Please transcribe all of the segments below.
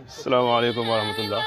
السلام عليكم ورحمة الله.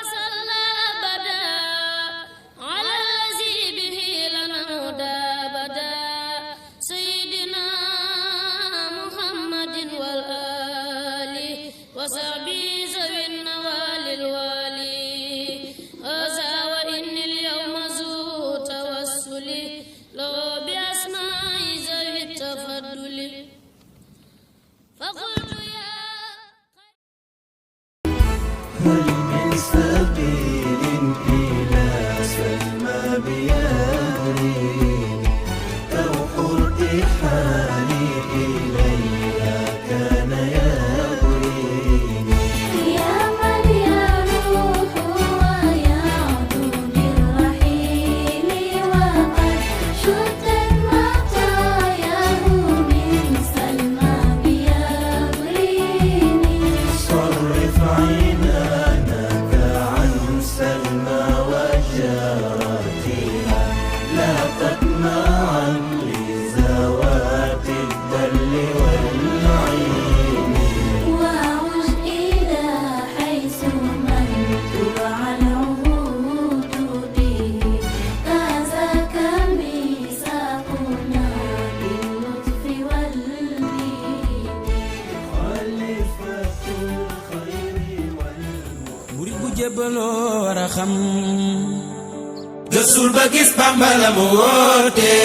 Gëstul ba gis Bamba la mu woote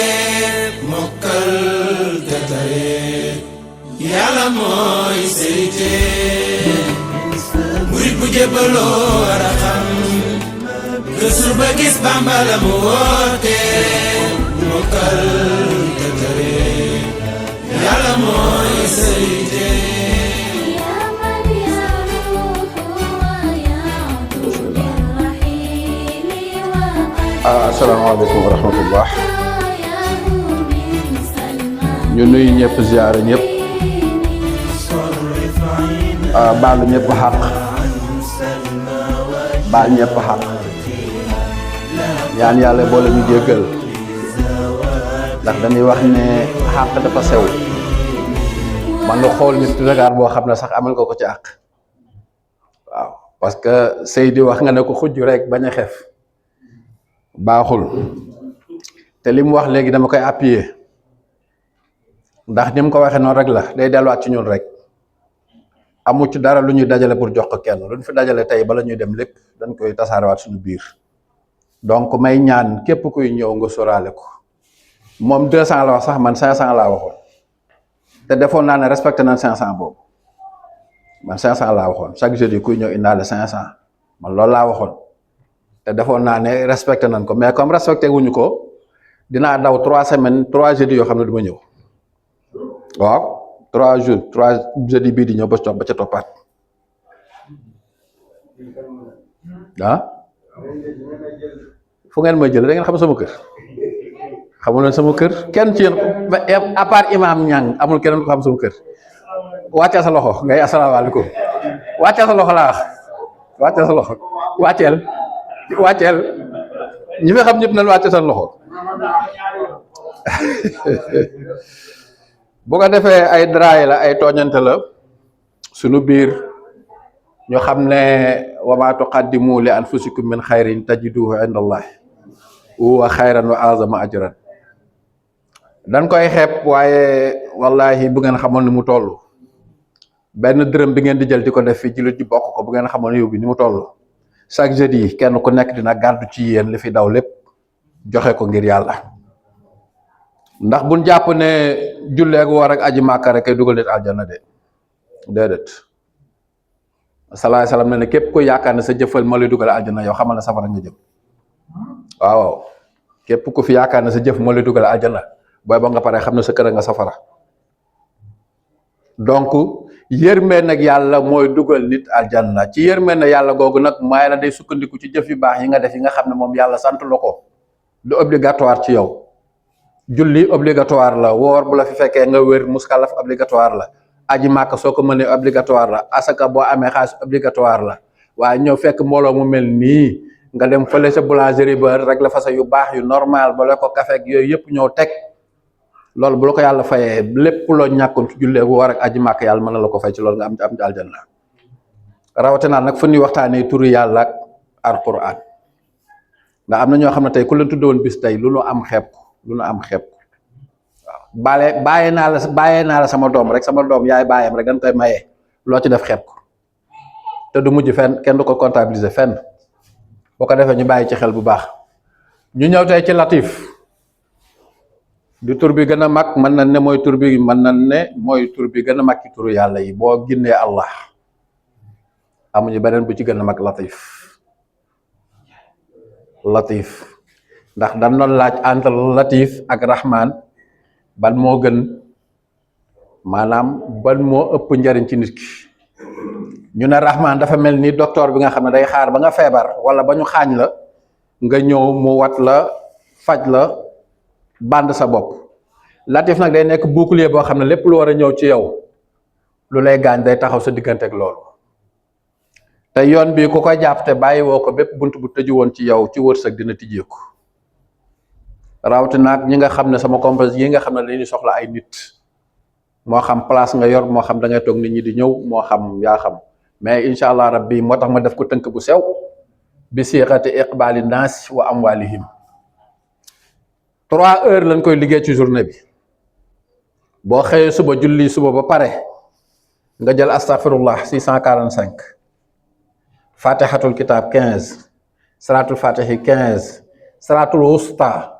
mokkal te tare Yàlla mooy seyte murit bu jébbaloo war a xam gëstul ba gis Bamba la mu woote mokkal te tare Yàlla mooy seyte asalaamaaleykum wa rahmatullah ñu nuyu ñëpp ziyaara ñëpp baalu ñëpp xaq baal ñëpp xaq ñaan yàlla boole ñu jéggal ndax dañuy wax ne xaq dafa sew man nga xool nit regard boo xam ne sax amal nga ko ci àq waaw parce que Seydi wax nga ne ko xujj rek bañ a xef baaxul te li mu wax léegi dama koy appuyer ndax ni mu ko waxee noonu rek la day delluwaat ci ñun rek amu ci dara lu ñuy dajale pour jox ko kenn lu ñu fi dajale tey bala ñuy dem lépp dañ koy tasaarewaat suñu biir donc may ñaan képp kuy ñëw nga sóoraale ko moom 200 la wax sax man 500 laa waxoon te defoon naa ne respecté na 500 boobu man 500 laa waxoon chaque jeudi kuy ñëw indaale 500 man loolu laa waxoon. te defoon naa ne respecté nañ ko mais comme respecté wuñu ko dinaa daw 3 semaines 3 jeudi yoo xam ne du ma ñëw waaw 3 jours 3 jeudi bii di ñëw ba ca toppaat ah fu ngeen may jël da ngeen xam sama kër xamul leen sama kër kenn ci yéen à part imam ñang amul keneen ko xam sama kër wàccee sa loxo ngay asalaamaaleykum wàccee sa loxo laa wax wàccee sa loxo wàcceel ñi fi xam ñëpp nañ wàcce seen loxo bu ko defee ay draay la ay tooñante la sunu biir ñu xam ne wa ma tuqaddimu li anfusikum min xayrin tajiduhu inda allah huwa xayran wa azama ajran dañ koy xeeb waaye wallahi bu ngeen xamoon ni mu toll benn dërëm bi ngeen di jël di ko def fii jullit di bokk ko bu ngeen xamoon yow bi ni mu toll chaque jeudi kenn ku nekk dina gàddu ci yéen li fi daw lépp joxe ko ngir yàlla ndax buñ jàpp ne julleeg woor ak aji màkka rek kay dugal nit aljanna de déedéet salaay salaam ne képp ku yaakaar ne sa jëfal moo lay dugal aljanna yow xamal ne safara nga jëm waaw képp ku fi yaakaar ne sa jëf moo lay dugal aljanna booy ba nga pare xam ne sa kër nga safara donc yërmee nag yàlla mooy dugal nit aljanna ci yërmee na yàlla googu nag maay la day sukkandiku ci jëf yu baax yi nga def yi nga xam ne moom yàlla sant la ko du obligatoire ci yow julli obligatoire la woor bu la fi fekkee nga wér muskalaf obligatoire la aji màkk soo ko mënee obligatoire la asaka boo amee xaalis obligatoire la waaye ñëw fekk mbooloo mu mel nii nga dem fële sa boulangerie ba rek la fasa yu baax yu normal ba la ko café ak yooyu yëpp ñëw teg loolu bu la ko yàlla fayee lépp loo ñàkkoon ci jullee bu war ak aji màkk yàlla mën na la ko fay ci loolu nga am ci aljanna rawatina nag fu ñuy waxtaanee turu yàlla ak alquran ndax am na ñoo xam ne tey ku leen tuddoon bis tey lu nu am xeeb ko waaw bàyyee naa la sama doom rek sama doom yaay bàyyam rek dañ koy mayee loo ci def xeeb ko te du mujj fenn kenn du ko comptabiliser fenn boo ko defee ñu bàyyi ci xel bu baax ñu ñëw tey ci latif di tur bi gën a mag mën na ne mooy tur bi gën a mag ci turu yàlla yi boo ginnee Allah amuñu beneen bu ci gën a mag latif ndax dañ doon laaj entre latif ak rahman ban moo gën maanaam ban moo ëpp njariñ ci nit ki ñu ne rahman dafa mel ni docteur bi nga xam ne day xaar ba nga feebar wala ba ñu xaañ la nga ñëw mu wat la faj la band sa bopp. latif nag day nekk bouclier boo xam ne lépp lu war a ñëw ci yow lu lay gaañ day taxaw sa diggante ak loolu te yoon bi ku koy jàpp te bàyyi woo ko bépp bunt bu tëju woon ci yow ci wërsëg dina tijjeeku rawatina nag ñi nga xam ne sama compagnie yi nga xam ne dañuy soxla ay nit moo xam place nga yor moo xam da ngay toog nit ñi di ñëw moo xam yaa xam mais incha allah rabbi moo tax ma def ko tënk bu sew bi siixati iqbaali naas wa amwalihim 3 heures lañ koy liggéey ci journée bi boo xëyee suba julli suba ba pare nga jël astaghfirullah 645 fatihatul kitab 15 salatul fatihi 15 salatul wusta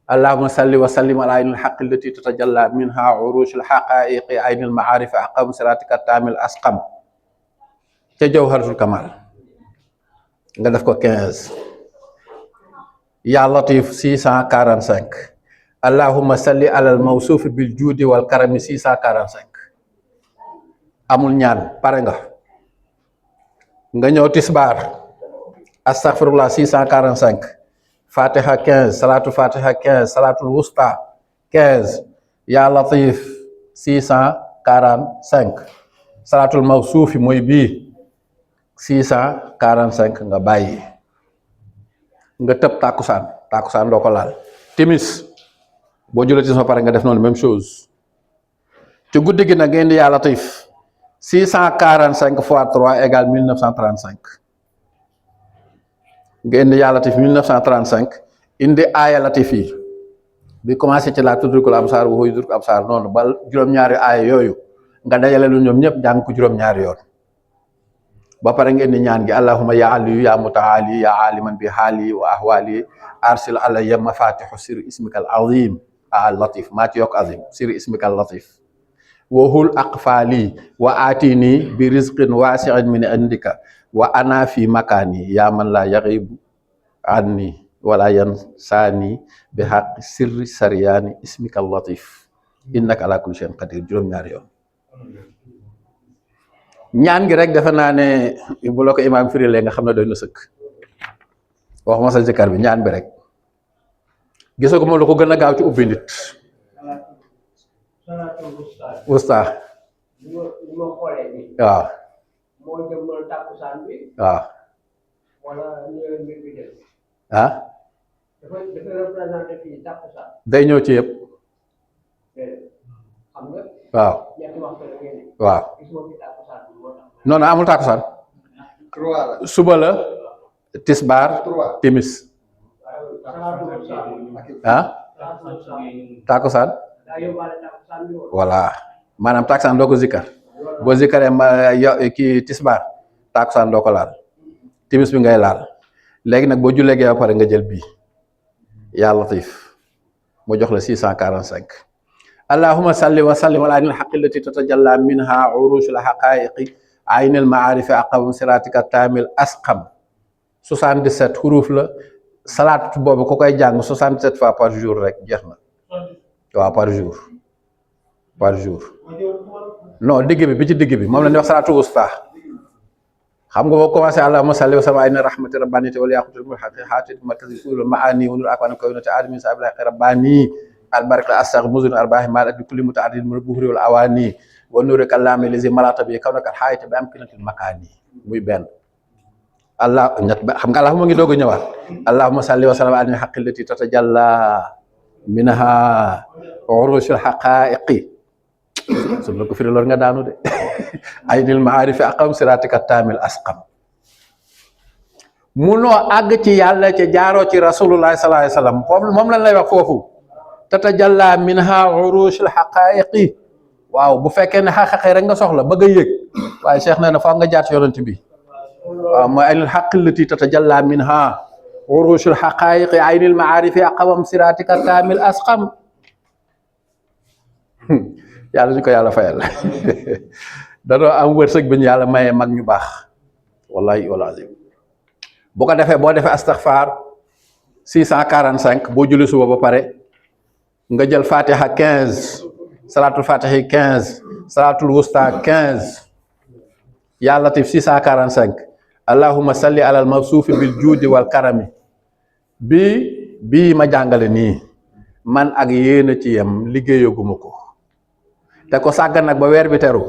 allahumma salli wa sallim ala aynil haqqi allati tatajalla minha urushul haqaiqi aynil ma'arif aqam siratika tamil asqam ca jawharatul kamal nga def ko 15 ya latif 645 allahumma salli alal mawsuuf bil juudi wal karami 645 amul ñaan pare nga ñëw tisbaar astaghfirullah 645 fatiha 15 salatu fatiha 15 salatul wusta 15 ya latif 645 salatul mawsuufi mooy bii 645 nga bàyyi nga tëb tàkkusaan doo ko laal timis boo julee timis ba pare nga def noonu même chose ci guddi gi nag nga indi yaa latif 645 fois 3 égale 1935 nga indi yaa latif 1935 indi aaya latif yi bi commencé ci laa tudrikul absaar wa huwa yudrikul absaar noonu ba juróom-ñaari aaya yooyu nga dajale lu ñoom ñëpp jàng ko juróom-ñaari yoon ba pare nga indi ñaan gi allahumma ya aliyu ya mutaali ya aliman bi haali wa ahwali arsil alayya mafatihu sirri ismikal azim al latif maa ci yokk azim sirri ismikal latif wahul aqfali wa atini bi rizqin wasi'in min indika wa ana fi makani ya man la yaghibu anni wala yansani bi haqqi sirri sariyani ismikal latif innaka ala kulli shay'in qadir juróom-ñaari yoon ñaan gi rek defe naa ne bu la ko imaam firilee nga xam ne doy na sëkk wax ma sa zikar bi ñaan bi rek gisoo ko moom la ko gën a gaaw ci ubbi nit wusta waaw waaw ah day ñëw ci yëpp waaw waaw non non amul tàkkusaan suba la tisbaar timis ah tàkkusaan voilà maanaam tàkkusaan doo ko zikkar boo zikkaree kii tisbaar tàkkusaan doo ko laal timis bi ngay laal léegi nag boo jullee gee ba pare nga jël bii yaa latif mu jox la 645 allahumma salli wa sallim ala aynil haqqi allati tatajalla minha urushul haqaiqi aynil ma'arifi aqam siratika tamil asqam 77 xuruuf la salaat boobu ku koy jàng 77 fois par jour rek jeex na waaw par jour non digg bi ci digg bi moom la ñuy wax salaatu wusta xam nga boo commencé allahumma salli wa sallim ala ayni rahmati rabbaniyati wal yaqutul mulhaqati markazi sulul maani wa nur akwan kawnati admin sabil rabbani albarka astagh muzun arbahi mal bi kulli muta'addid min buhri wal awani wa nuri kalami lazi malata bi kawnaka hayata bi amkinatil makani muy benn allah ñett xam nga allahumma ngi doog a ñëwaat allahumma salli wa sallim ala haqqi allati tatajalla minha urushul haqaiqi su la ko firi loolu nga daanu de aynil maarifi aqam siratika tamil asqam munoo àgg ci yàlla ci jaaroo ci rasulullah sallallahu alayhi wasallam foofu moom lañ lay wax foofu tatajalla minha urushul haqaiqi waaw bu fekkee ne xaqaqi rek nga soxla bëgg a yëg waaye Cheikh nee na foog nga jaar ci yonent bi waaw mooy aynil haqqillati tatajalla minha urushul haqaiqi aynil maarifi aqam siratika tamil asqam yàlla ñu ko yàlla fayal danoo am wërsëg bi ñu yàlla maye mag ñu baax wallahi wal azim bu ko defee boo defee astaghfar 645 boo julli suba ba pare nga jël fatiha 15 salatul fatihi 15 salatul wusta 15 ya latif 645 allahumma salli alal mawsuufi bil juudi wal karami bii ma jàngale nii man ak yéen a ci yem liggéeyaguma ko te ko sàggan nag ba weer bi teru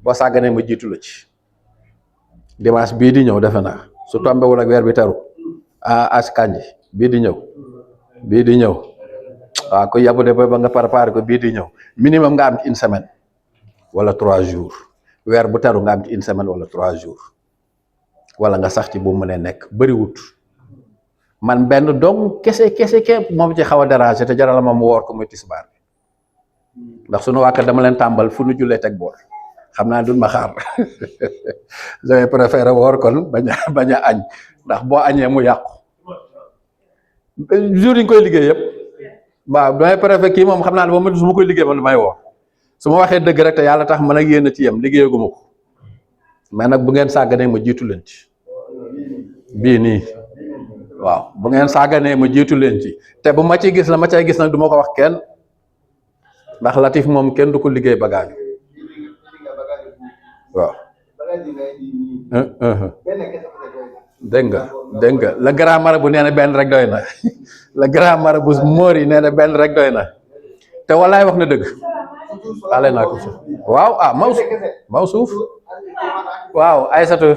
boo sàgganee ma jiitu la ci dimanche bii di ñëw defe naa su tombewul ak weer bi teru askanji bii di ñëw waaw ko yabu de ba nga préparé ko bii di ñëw minimum nga am ci une semaine wala 3 jours weer bu teru nga am ci une semaine wala 3 jours wala nga sax ci bu mënee nekk bëriwut man benn dong kese moom ci xaw a déranger te jaral ma mu woor ko muy tisbaar ndax sunu waa kër dama leen tàmbal fu nu jullee teg bool xam naa duñ ma xaar j'avais préféré woor kon bañ a añ ndax boo añee mu yàqu jour yi ñu koy liggéey yëpp waaw damay préféré kii moom xam naa ne moom su ma koy liggéey man damay woor su ma waxee dëgg rek te yàlla tax man ak yéen a ci yem liggéeyaguma ko mais nag bu ngeen sàgganee ma jiitu leen ci bii nii waaw bu ngeen sàgganee ma jiitu leen ci te bu ma ciy gis la ma cay gis nag du ma ko wax kenn ndax latif moom kenn du ko liggéey bagage waaw dégg nga la grand marabout nee na benn rek doy na la grand marabout moor yi nee na benn rek doy na te walaay wax na dëgg ale naa ko suuf waaw maw suuf waaw Aysatu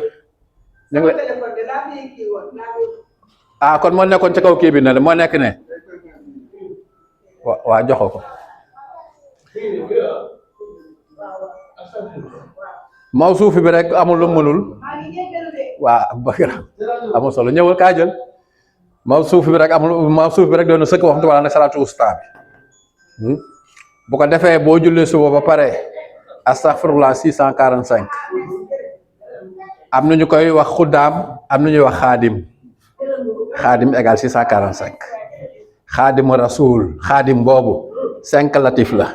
ñu ngi kon moo nekkoon ci kaw kii bi ne moo nekk ne waaw joxo ko maw suufi bi rek amul lu mënul waa bagra amul solo ñëwal kaa jël maw suufi bi rek doon na sëkk waxtu wala nag salatu usta bi bu ko defee boo jullee suba ba pare astaghfirullah 645 am na ñu koy wax xuddaam am na ñuy wax xaadim égal 645 xaadimu rasul xaadim boobu 5 latif la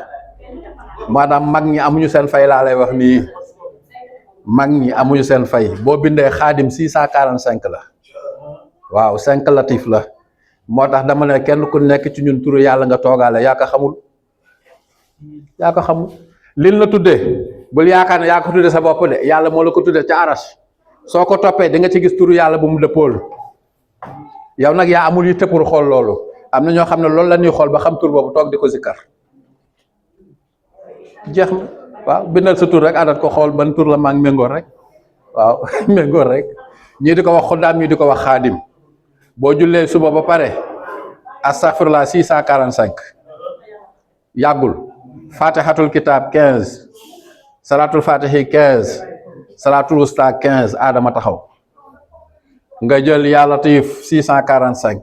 maanaam mag ñi amuñu seen fay laa lay wax nii mag ñi amuñu seen fay boo bindee xaadim 645 la waaw 5 latif la moo tax dama ne kenn ku nekk ci ñun turu yàlla nga toogaale yaa ko xamul liñ la tuddee bul yaakaar ne yaa ko tuddee sa bopp de yàlla moo la ko tuddee ca arash soo ko toppee di nga ci gis turu yàlla bu mu dëppool yow nag yaa amul yi tëppur xool loolu am na ñoo xam ne loolu la ñuy xool ba xam tur boobu toog di ko zikkar jeex na waaw bindal sa tur rek àndat ko xool ban tur la maa ngi méngoor rek waaw méngoor rek ñii di ko wax xuddaam ñii di ko wax xaadim boo jullee suba ba pare astaghfirullah 645 yàggul fatihatul kitab 15 salatul fatihi 15 salatul wusta 15 aadama taxaw nga jël ya latif 645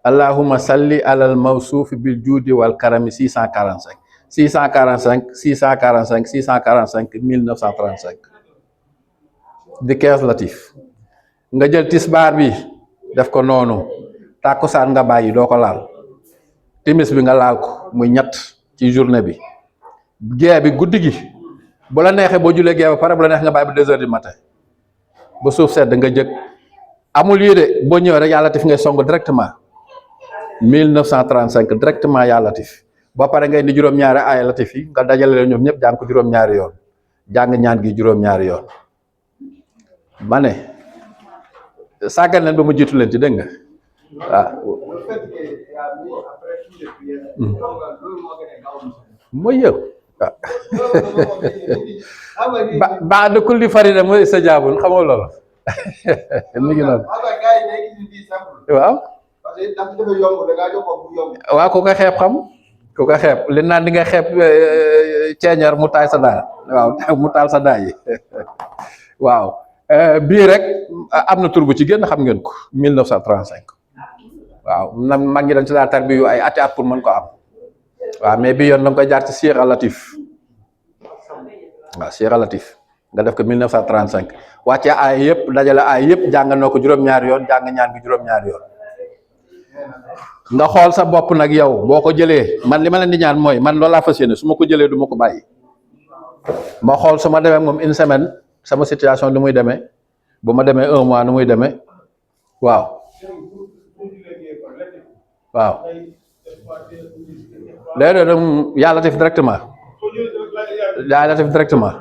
allahumma salli alal mawsuuf bil juudi wal karami 645 1935 di 15 latif nga jël tisbaar bi def ko noonu tàkkusaan nga bàyyi doo ko laal timis bi nga laal ko muy ñett ci journée bi gee bi guddi gi bu la neexee boo julee gee ba pare bu la neex nga bàyyi ba 2 heures du matin ba suuf sedd nga jëg amul yii de boo ñëwee rek yaa latif ngay song directement 1935 directement yaa latif ba pare ngay indi juróom-ñaari aaya latif yi nga dajale leen ñoom ñëpp jàng ko juróom-ñaari yoon jàng ñaan gi juróom-ñaari yoon ma ne sàggal leen ba mu jiitu leen ci dégg nga mooy yow baax na kulli farida mooy sa jaabul xamoo loolu mi ngi noonu waaw parce que ndax dafa yomb da ngaa jox ko bu yomb. waaw ku ko xeeb xam ku ko xeeb li naan di nga xeeb ceeñar mu taal sa daay waaw mu taal sa daay yi waaw bii rek am na tur bu ci génn xam ngeen ko 1935 waaw na mag ñi dañ ci daa tarbi yu ay ati at pour mën ko am waaw mais bii yoon da nga koy jaar ci Sira Latif waaw Sira Latif nga def ko 1935 wàcce ay yëpp dajale ay yëpp jàng noo ko juróom-ñaari yoon jàng ñaan bi juróom-ñaari yoon nga xool sa bopp nag yow boo ko jëlee man li ma leen di ñaan mooy man loolu laa fas yéene su ma ko jëlee du ma ko bàyyi ma xool su ma demee moom une semaine sama situation nu muy demee bu ma demee un mois nu muy demee waaw waaw léeg-léeg yàlla def directement yàlla def directement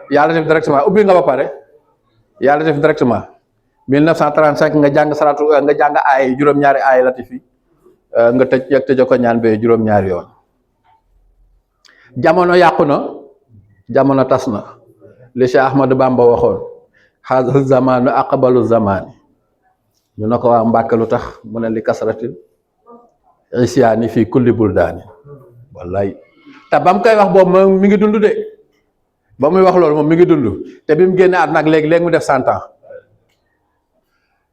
yàlla def directement ubbi nga ba pare yàlla def directement 1935 nga jàng salatu nga jàng ay juróom-ñaari ay latif yi nga tëj yeg tëjee ko ñaan bee juróom-ñaari yoon jamono yàqu na jamono tas na li Cheikh Ahmadou Bamba waxoon haza zamanu aqbalu zamani ñu ne ko waa Mbàkke lu tax mu ne li kasratil isyaani fii kulli buldaani wallaay te ba mu koy wax boobu moom mi ngi dund de ba muy wax loolu moom mi ngi dund te bi mu génne at nag léegi mu def 100 ans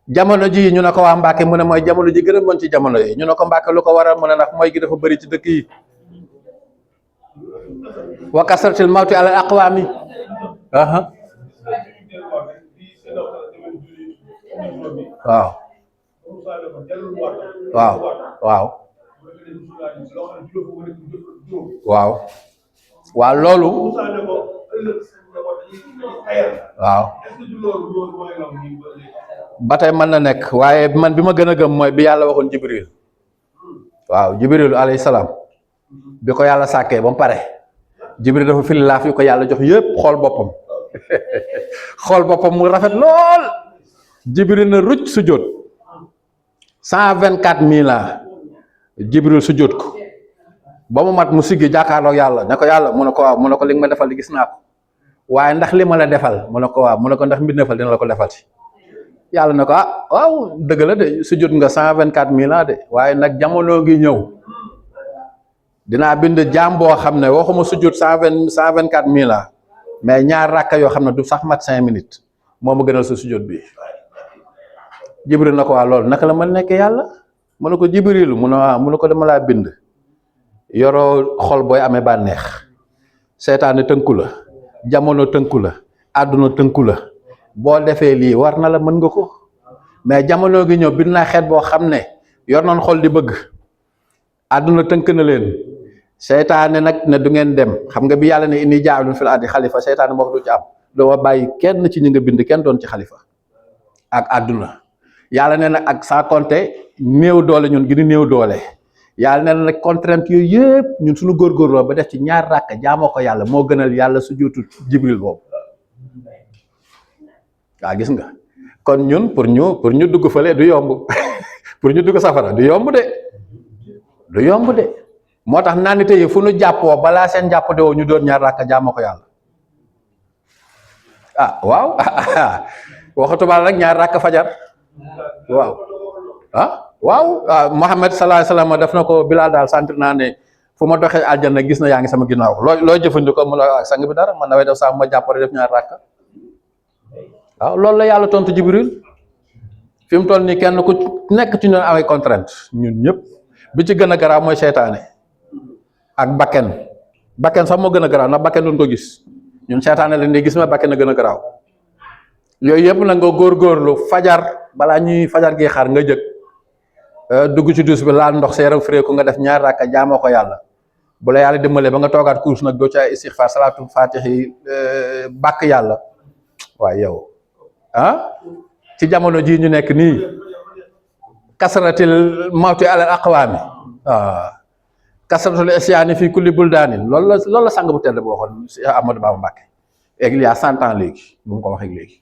jamono ji ñu ne ko waa Mbàkke mu ne mooy jamono ji gën a bon ci jamono yi ñu ne ko Mbàkke lu ko waral mu ne ndax mooy gi dafa bëri ci dëkk yi wa kasratil mawti alal aqwaami waaw waaw waaw waaw waaw loolu waaw ba tey mën na nekk waaye man bi ma gën a gëm mooy bi yàlla waxoon Jibril waaw Jibril alayhi salaam bi ko yàlla sàkkee ba mu pare Jibril dafa fili laaf yu ko yàlla jox yëpp xool boppam xool boppam mu rafet lool Jibril na rucc sujjóot 124 000 ans Jibril sujjóot ko ba mu mat mu siggi jàkkaarloog yàlla ne ko yàlla mu ne ko waaw mu ne ko li nga ma defal di gis naa ko waaye ndax li ma la defal mu ne ko waaw mu ne ko ndax mbir defal dina la ko defal ci yàlla ne ko ah waaw dëgg la de sujjóot nga 124 000 ans de waaye nag jamono ngi ñëw dinaa bind jaam boo xam ne waxuma sujjóot 124 000 ans mais ñaar rakka yoo xam ne du sax mat 5 minutes moo ma gënal sa sujjóot bi Jibril na ko waa loolu naka la mën nekkee yàlla mu ne ko Jibrilu mu ne waaw mu ne ko dama laa bind yoroo xol booy amee bànneex seytaane tënku la jamono tënku la àdduna tënku la boo defee lii war na la mën nga ko mais jamono gi ñëw bind naa xeet boo xam ne yor noon xol di bëgg àdduna tënk na leen seytaane nag ne du ngeen dem xam nga bi yàlla ne inni jaa'ilun fil ardi xalifa seytaane moo ko du ci am doo bàyyi kenn ci ñi nga bind kenn doon ci xalifa ak àdduna yàlla ne nag ak sans compter néew doole ñun gi di néew doole yàlla ne nag contrainte yooyu yëpp ñun suñu góorgóorloo ba def ci ñaar ràkk jaamoo ko yàlla moo gënal yàlla sujjóotu Jibril boobu waa gis nga kon ñun pour ñu dugg fële du yomb pour ñu dugg safara du yomb de moo tax naanite yi fu ñu jàppoo balaa seen jàpp de woo ñu doon ñaar ràkk jaamoo ko yàlla ah waaw waxatuma rek ñaar ràkk fajar waaw waaw Muhammad sallallahu alayhi wasallam def na ko Bilaal daal sant naa ne fu ma doxee aljanna gis na yaa ngi sama ginnaaw looy jëfandikoo mu la sang bi dara man damay def saa ma jàpp rek def ñaar ràkk waaw loolu la yàlla tontu Jibril fi mu toll nii kenn ku nekk ci ñun amay contrainte ñun ñëpp bi ci gën a garaaw mooy seytaane ak bakken sax moo gën a garaaw ndax bakken duñ ko gis ñun seytaane leen di gis ma bakken a gën a garaaw yooyu yëpp nag nga góorgóorlu fajar balaa ñuy fajar gi xaar nga jëg dugg ci duus bi laal ndox sa yaram fréeku nga def ñaar rakka jaamoo ko yàlla bu la yàlla dimbalee ba nga toogaat course nag doo ci ay istixfaar salaatul faatihi bàkk yàlla waaye yow ci jamono jii ñu nekk nii kasratil mawti alal aqwaami kasratul isyaani fii kulli buldaanin loolu la sang bu tedd boo waxoon Amadou Bamba Mbàkke il y a 100 ans léegi bu mu ko waxee léegi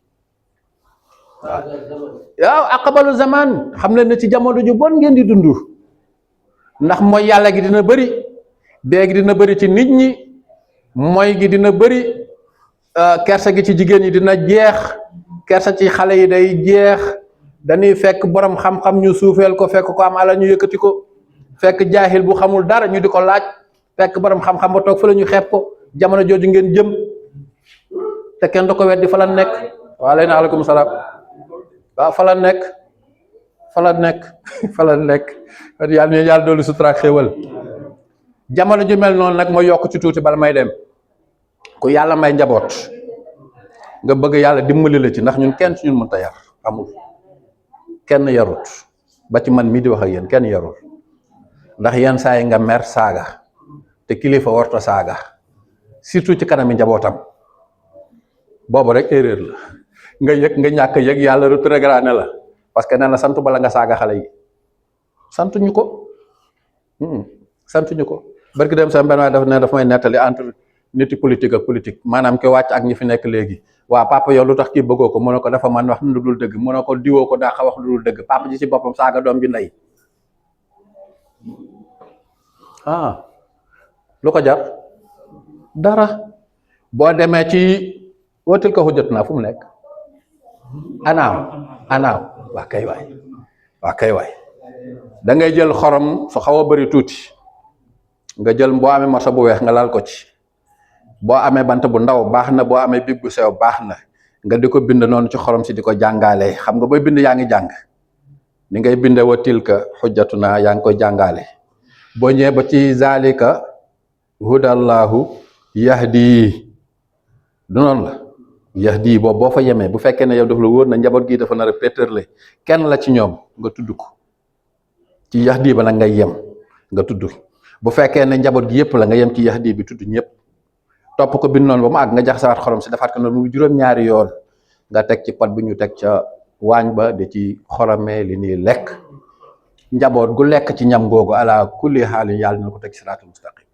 waaw aqbalu zaman xam leen ne ci jamono ju bon ngeen di dund ndax mooy yàlla gi dina bëri dee gi dina bëri ci nit ñi mooy gi dina bëri kersa gi ci jigéen ñi dina jeex kersa ci xale yi day jeex dañuy fekk borom xam-xam ñu suufeel ko, fekk ko am alal ñu yëkkati ko, fekk jaahil bu xamul dara ñu di ko laaj, fekk borom xam-xam ba toog fa la ñu xeeb ko. jamono jooju ngeen jëm te kenn du ko weddi, fa la nekk. waaleykum salaam. waaw fa la nekk fa la nekk yàlla doolu sutura ak xéewal. jamono ju mel noonu nag ma yokk ci tuuti bala may dem. ku yàlla may njaboot nga bëgg yàlla dimbali la ci, ndax ñun kenn ci ñun mënta yar, amul kenn yarut, ba ci man mii di wax ak yéen kenn yarut. ndax yenn saa yi nga mer saaga te kilifa warta saaga, surtout ci kanami njabootam, boobu rek erreur la. nga yëg nga ñàkk yëg yàlla retrogradé la, parce que nee na santu bala nga saaga xale yi, santuñu ko. barki dem sama benn waay daf may nettali entre niti politique ak politique, maanaam ki wàcc ak ñi fi nekk léegi. waa papa yow lu tax kii bëggoo ko, mu ne ko dafa man wax lu dul dëgg, mu ne ko diwoo ko daa xa wax lu dul dëgg. papa ji ci boppam saaga doom ji ndey. lu ko jar dara. boo demee ci wotil ko xujjat naa fu mu nekk, anaaw waa kay waay da ngay jël xorom su xaw a bëri tuuti nga jël, boo amee morso bu weex nga lal ko ci, boo amee bant bu ndaw baax na, boo amee big bu sew baax na, nga di ko bind noonu ci xorom si di ko jàngaale. xam nga booy bind yaa ngi jàng, ni ngay binde watil ka xujjatu naa yaa ngi koy jàngaale. boo ñëwee ba ci zalika hudallahu yahdi, du noonu la yahdi boobu boo fa yemee, bu fekkee ne yow dafa la wóor na njaboot gi dafa nar a pétërle kenn la ci ñoom, nga tudd ko ci yahdi ba nag ngay yem nga tudd. bu fekkee ne njaboot gi yëpp la nga yem ci yahdi bi tudd ñëpp, topp ko bind noonu ba mu àgg nga jax sawaat xorom si defaat ko noonu mu juróom-ñaari yoon, nga teg ci pot bi ñu teg ca waañ ba di ci xoromee li nii lekk. njaboot gu lekk ci ñam googu ala kulli xaalin yàlla dina ko teg siraatul mustaqim.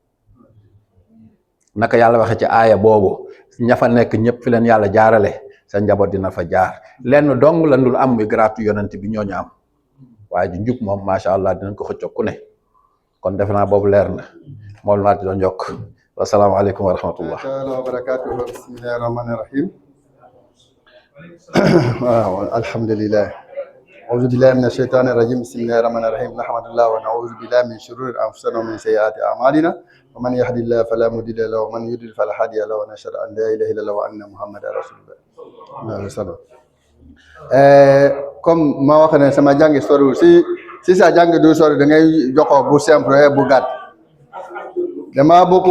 naka yàlla waxe ci aaya boobu, ña fa nekk ñëpp fi leen yàlla jaarale, sa njaboot dina fa jaar. lenn dong la ndul am muy garaatu yonent bi ñooñu am, waaye ju njub moom macha allah dinañ ko xëccoo ku ne. kon defe naa boobu leer na, moom laa di doon yokk. wasalaamaaleykum wa rahmatullah wa barakatuhu. bismillahi rahmani rahim. waaw alhamdulillah. أعوذ بالله من الشيطان الرجيم. بسم الله الرحمن الرحيم. نحمد الله ونعوذ بالله من شرور أنفسنا ومن سيئات أعمالنا ومن يهد الله فلا مضل له ومن يضلل فلا هادي له ونشهد أن لا إله إلا الله وأن محمدا رسول الله. comme ma wax ne sama jàng soriwul si sa jàng du sori da ngay jokkoo bu simple bu gàtt. dama bëgg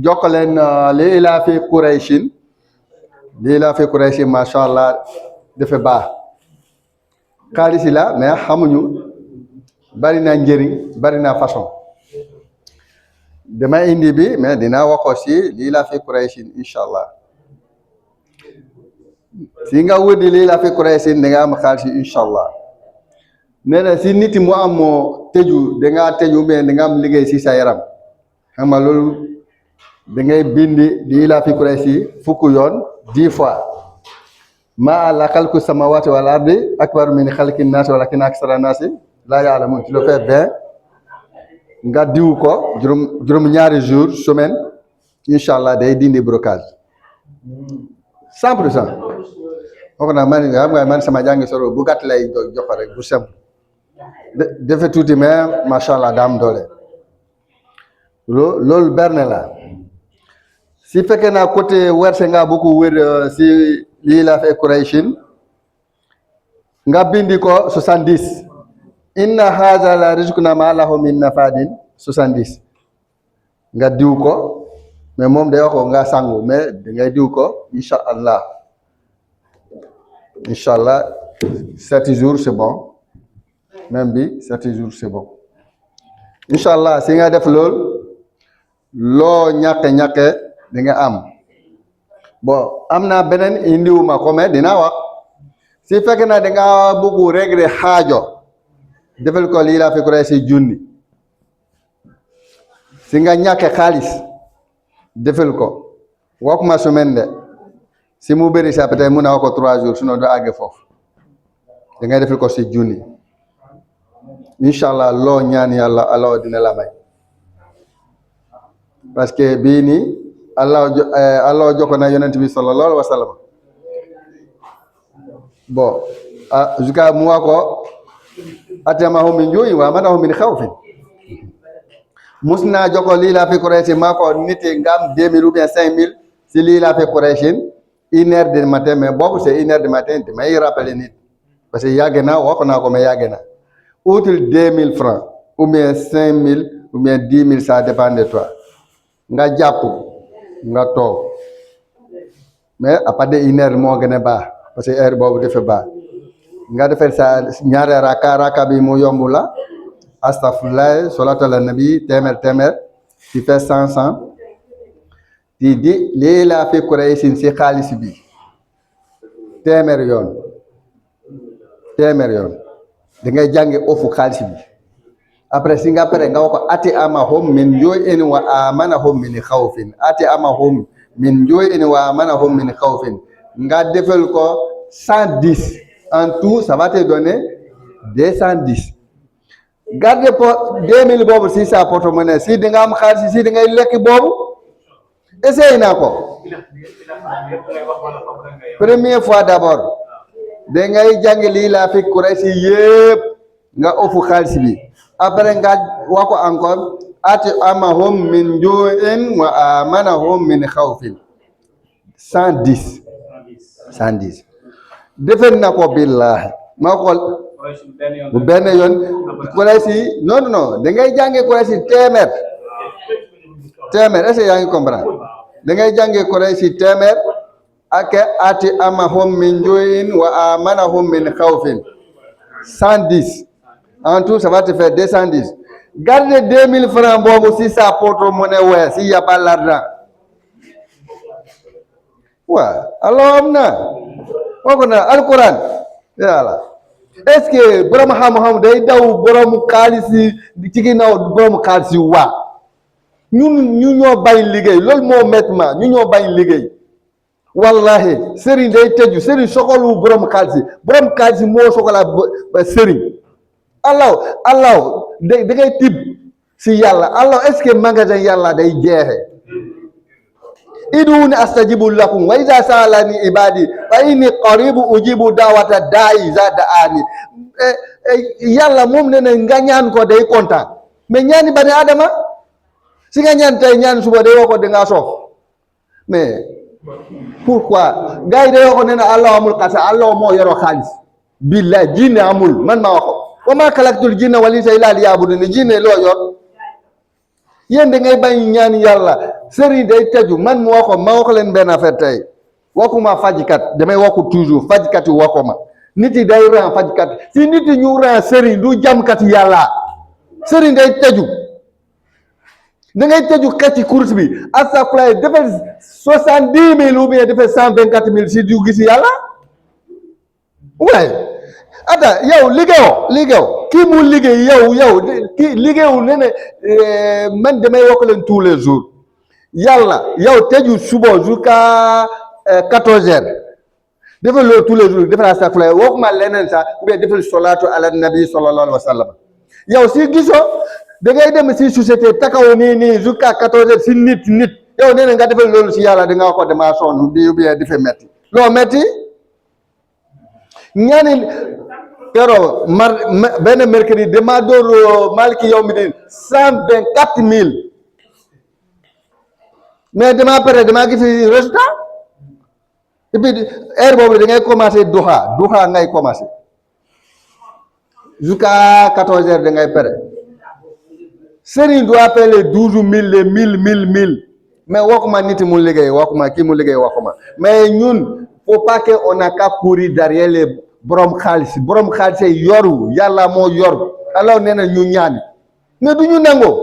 jokkaleen li ilaa fi Qurayshin macha allah dafa baax. xaalis yi la mais xamuñu, bari na njëriñ, bari na façon. dama indi bi mais dina wax aussi lii la fi Qurayshin incha allah. si nga wëddi lii la fi Qurayshin da nga am xaalis yi incha allah. nee na si nit mu am tëju da ngaa tëju mais da nga am liggéey si sa yaram. xam nga loolu da ngay bindi lii la fi Qurayshin fukk yoon 10 fois. ma la xalqu samawati wal ardi akbar min xalqi naasi walakin aksara naasi laa ya'lamuun. tu le fais 20 nga diw ko juróom-ñaari jour semaine, incha allah day dindi blocage 100%. kooku nag man xam nga man sama jàngi soro bu gàtt lay jox rek bu simple defe tuuti mais macha allah daa am doole. loolu berne la. si fekkee naa côté werse nga beaucoup wér si lii la fi Qurayshin nga bindi ko 70. inna haza la rizquna ma lahu min nafadin 70. nga diw ko mais moom day wax ko nga sangu mais da ngay diw ko incha allah 7 jours c'est bon, même bi 7 jours c'est bon incha allah. si nga def loolu loo ñàkke di nga am. bon am na beneen indiwuma ko mais dina wax si fekk na da nga bëgg régler xaajo defal ko lii la fi Quraysh junni. si nga ñàkke xaalis defal ko waxuma semaine de, si mu bëri sa peut-être mun na wax ko 3 jours sinon doo àgg foofu. da ngay defal ko si junni incha allah. loo ñaan yàlla Allah dina la may, parce que bii nii Allah jokko na yonent bi sallallahu alayhi wa sallam. bon jusqu'à moi ko atamahu min ju'i wa amanahu min khawfin musna joko lila fi Quraysh mako niti ngam 2000 ou bien 5000 si lila fi Quraysh 1 heure du matin mais boobu c'est 1 heure du matin te may rappeler nit parce que yàgg na wax naa ko mais yàgg na utul 2000 francs ou bien 5000 ou bien 10 000 ça dépend de toi nga jàpp nga toog mais à partir de 1 heure moo gën a baax parce que heure boobu dafa baax nga defal sa ñaari raka bi mu yomb la astafurlah salatu ala nabi téeméer ci fait 100 di lii laa fi Quraysin si xaalis bi téeméer yoon da ngay jàngi ofu xaalis bi après si nga pare nga wax ko ati amahum min ju'in wa amanahum min xawfin ati amahum min ju'in wa amanahum min xawfin nga defal ko 110 en tout ça va te donner 210 garde po 2000 boobu si sa porte-monnaie si di nga am xaalis si di ngay lekk boobu essayé naa ko première fois d'abord da ngay jàng lii laa fi Quraysh yëpp nga ofu xaalis bi après nga wax ko encore ati amahum min ju'in wa amanahum min xawfin 110 defen na ko billahi ma xool bu benn yoon Quraysh non da ngay jàngee Quraysh téeméer est-ce que yaa ngi comprendre da ngay jàngee Quraysh téeméer ak ati amahum min ju'in wa amanahum min khawfin 110 en tout ça va te faire 210 garde 2000 francs boobu si sa porte-monnaie ouais s'il y a pas l'argent waaw alors am na waxu na alquran yàlla est-ce que borom xam-xam day daw borom xaalis ci ginnaaw borom xaalis waa ñu ñoo bañ liggéey loolu moo métti ma ñu ñoo bañ liggéey wallahi sëriñ day tëju sëriñ soxalu borom xaalis moo soxla sëriñ allah da ngay tib si yàlla allah est-ce que magasin yàlla day jeexe iduni astajibu lakum wa iza saalani ibadi fa inni qaribu ujibu dawata da'i za da'ani yàlla moom ne nga ñaan ko day kontaan mais ñaani bani adama si nga ñaan tey ñaan suba day wax ko da ngaa soof mais pourquoi gars yi day wax ko ne allah amul xasa allah moo yoroo xaalis billahi jinne amul man ma wax ko wa ma xalaqtul jinna wal insa illa liya'budun jinne loo yor yéen da ngay bañ ñaan yàlla sëriñ day tëju man mu wax ma wax leen benn affaire tey waxuma fajkat damay waxu toujours fajkat yi waxuma nit yi day ran fajkat si nit yi ñu ran sëriñ du jamkat yàlla sëriñ day tëju da ngay tëju xëcc course bi astafurlah defal 70 000 ou bien defal 124 000 si du gis yàlla waaye ata yow liggéeyoo kii mu liggéey yow kii liggéeyu ne man damay wax leen tous les jours yàlla yow tëju suba jusqu'à 14 heures defal loolu tous les jours defal astafurlah waxuma leneen sax ou bien defal salatu ala nabi sallallahu alayhi wa sallam yow si gisoo da ngay dem si société takaw nii jusqu'à 14 heures si nit yow nee na nga defal loolu si yàlla da nga ko dama sonn bi ou bien dafa metti loo metti ñaani kero benn mercredi dama door maliki yawmi din 124 000 mais dama pare dama gis résultat et puis heure boobu da ngay commencer duha ngay commencer jusqu'à 14 heures da ngay pare sëriñ doit payer 12 000 les 1000 mais waxuma nit mu liggéey waxuma kii mu liggéey waxuma mais ñun faut pas que on a qu'à courir derrière les borom xaalis yoru yàlla moo yor alors nee na ñu ñaani mais du ñu nangoo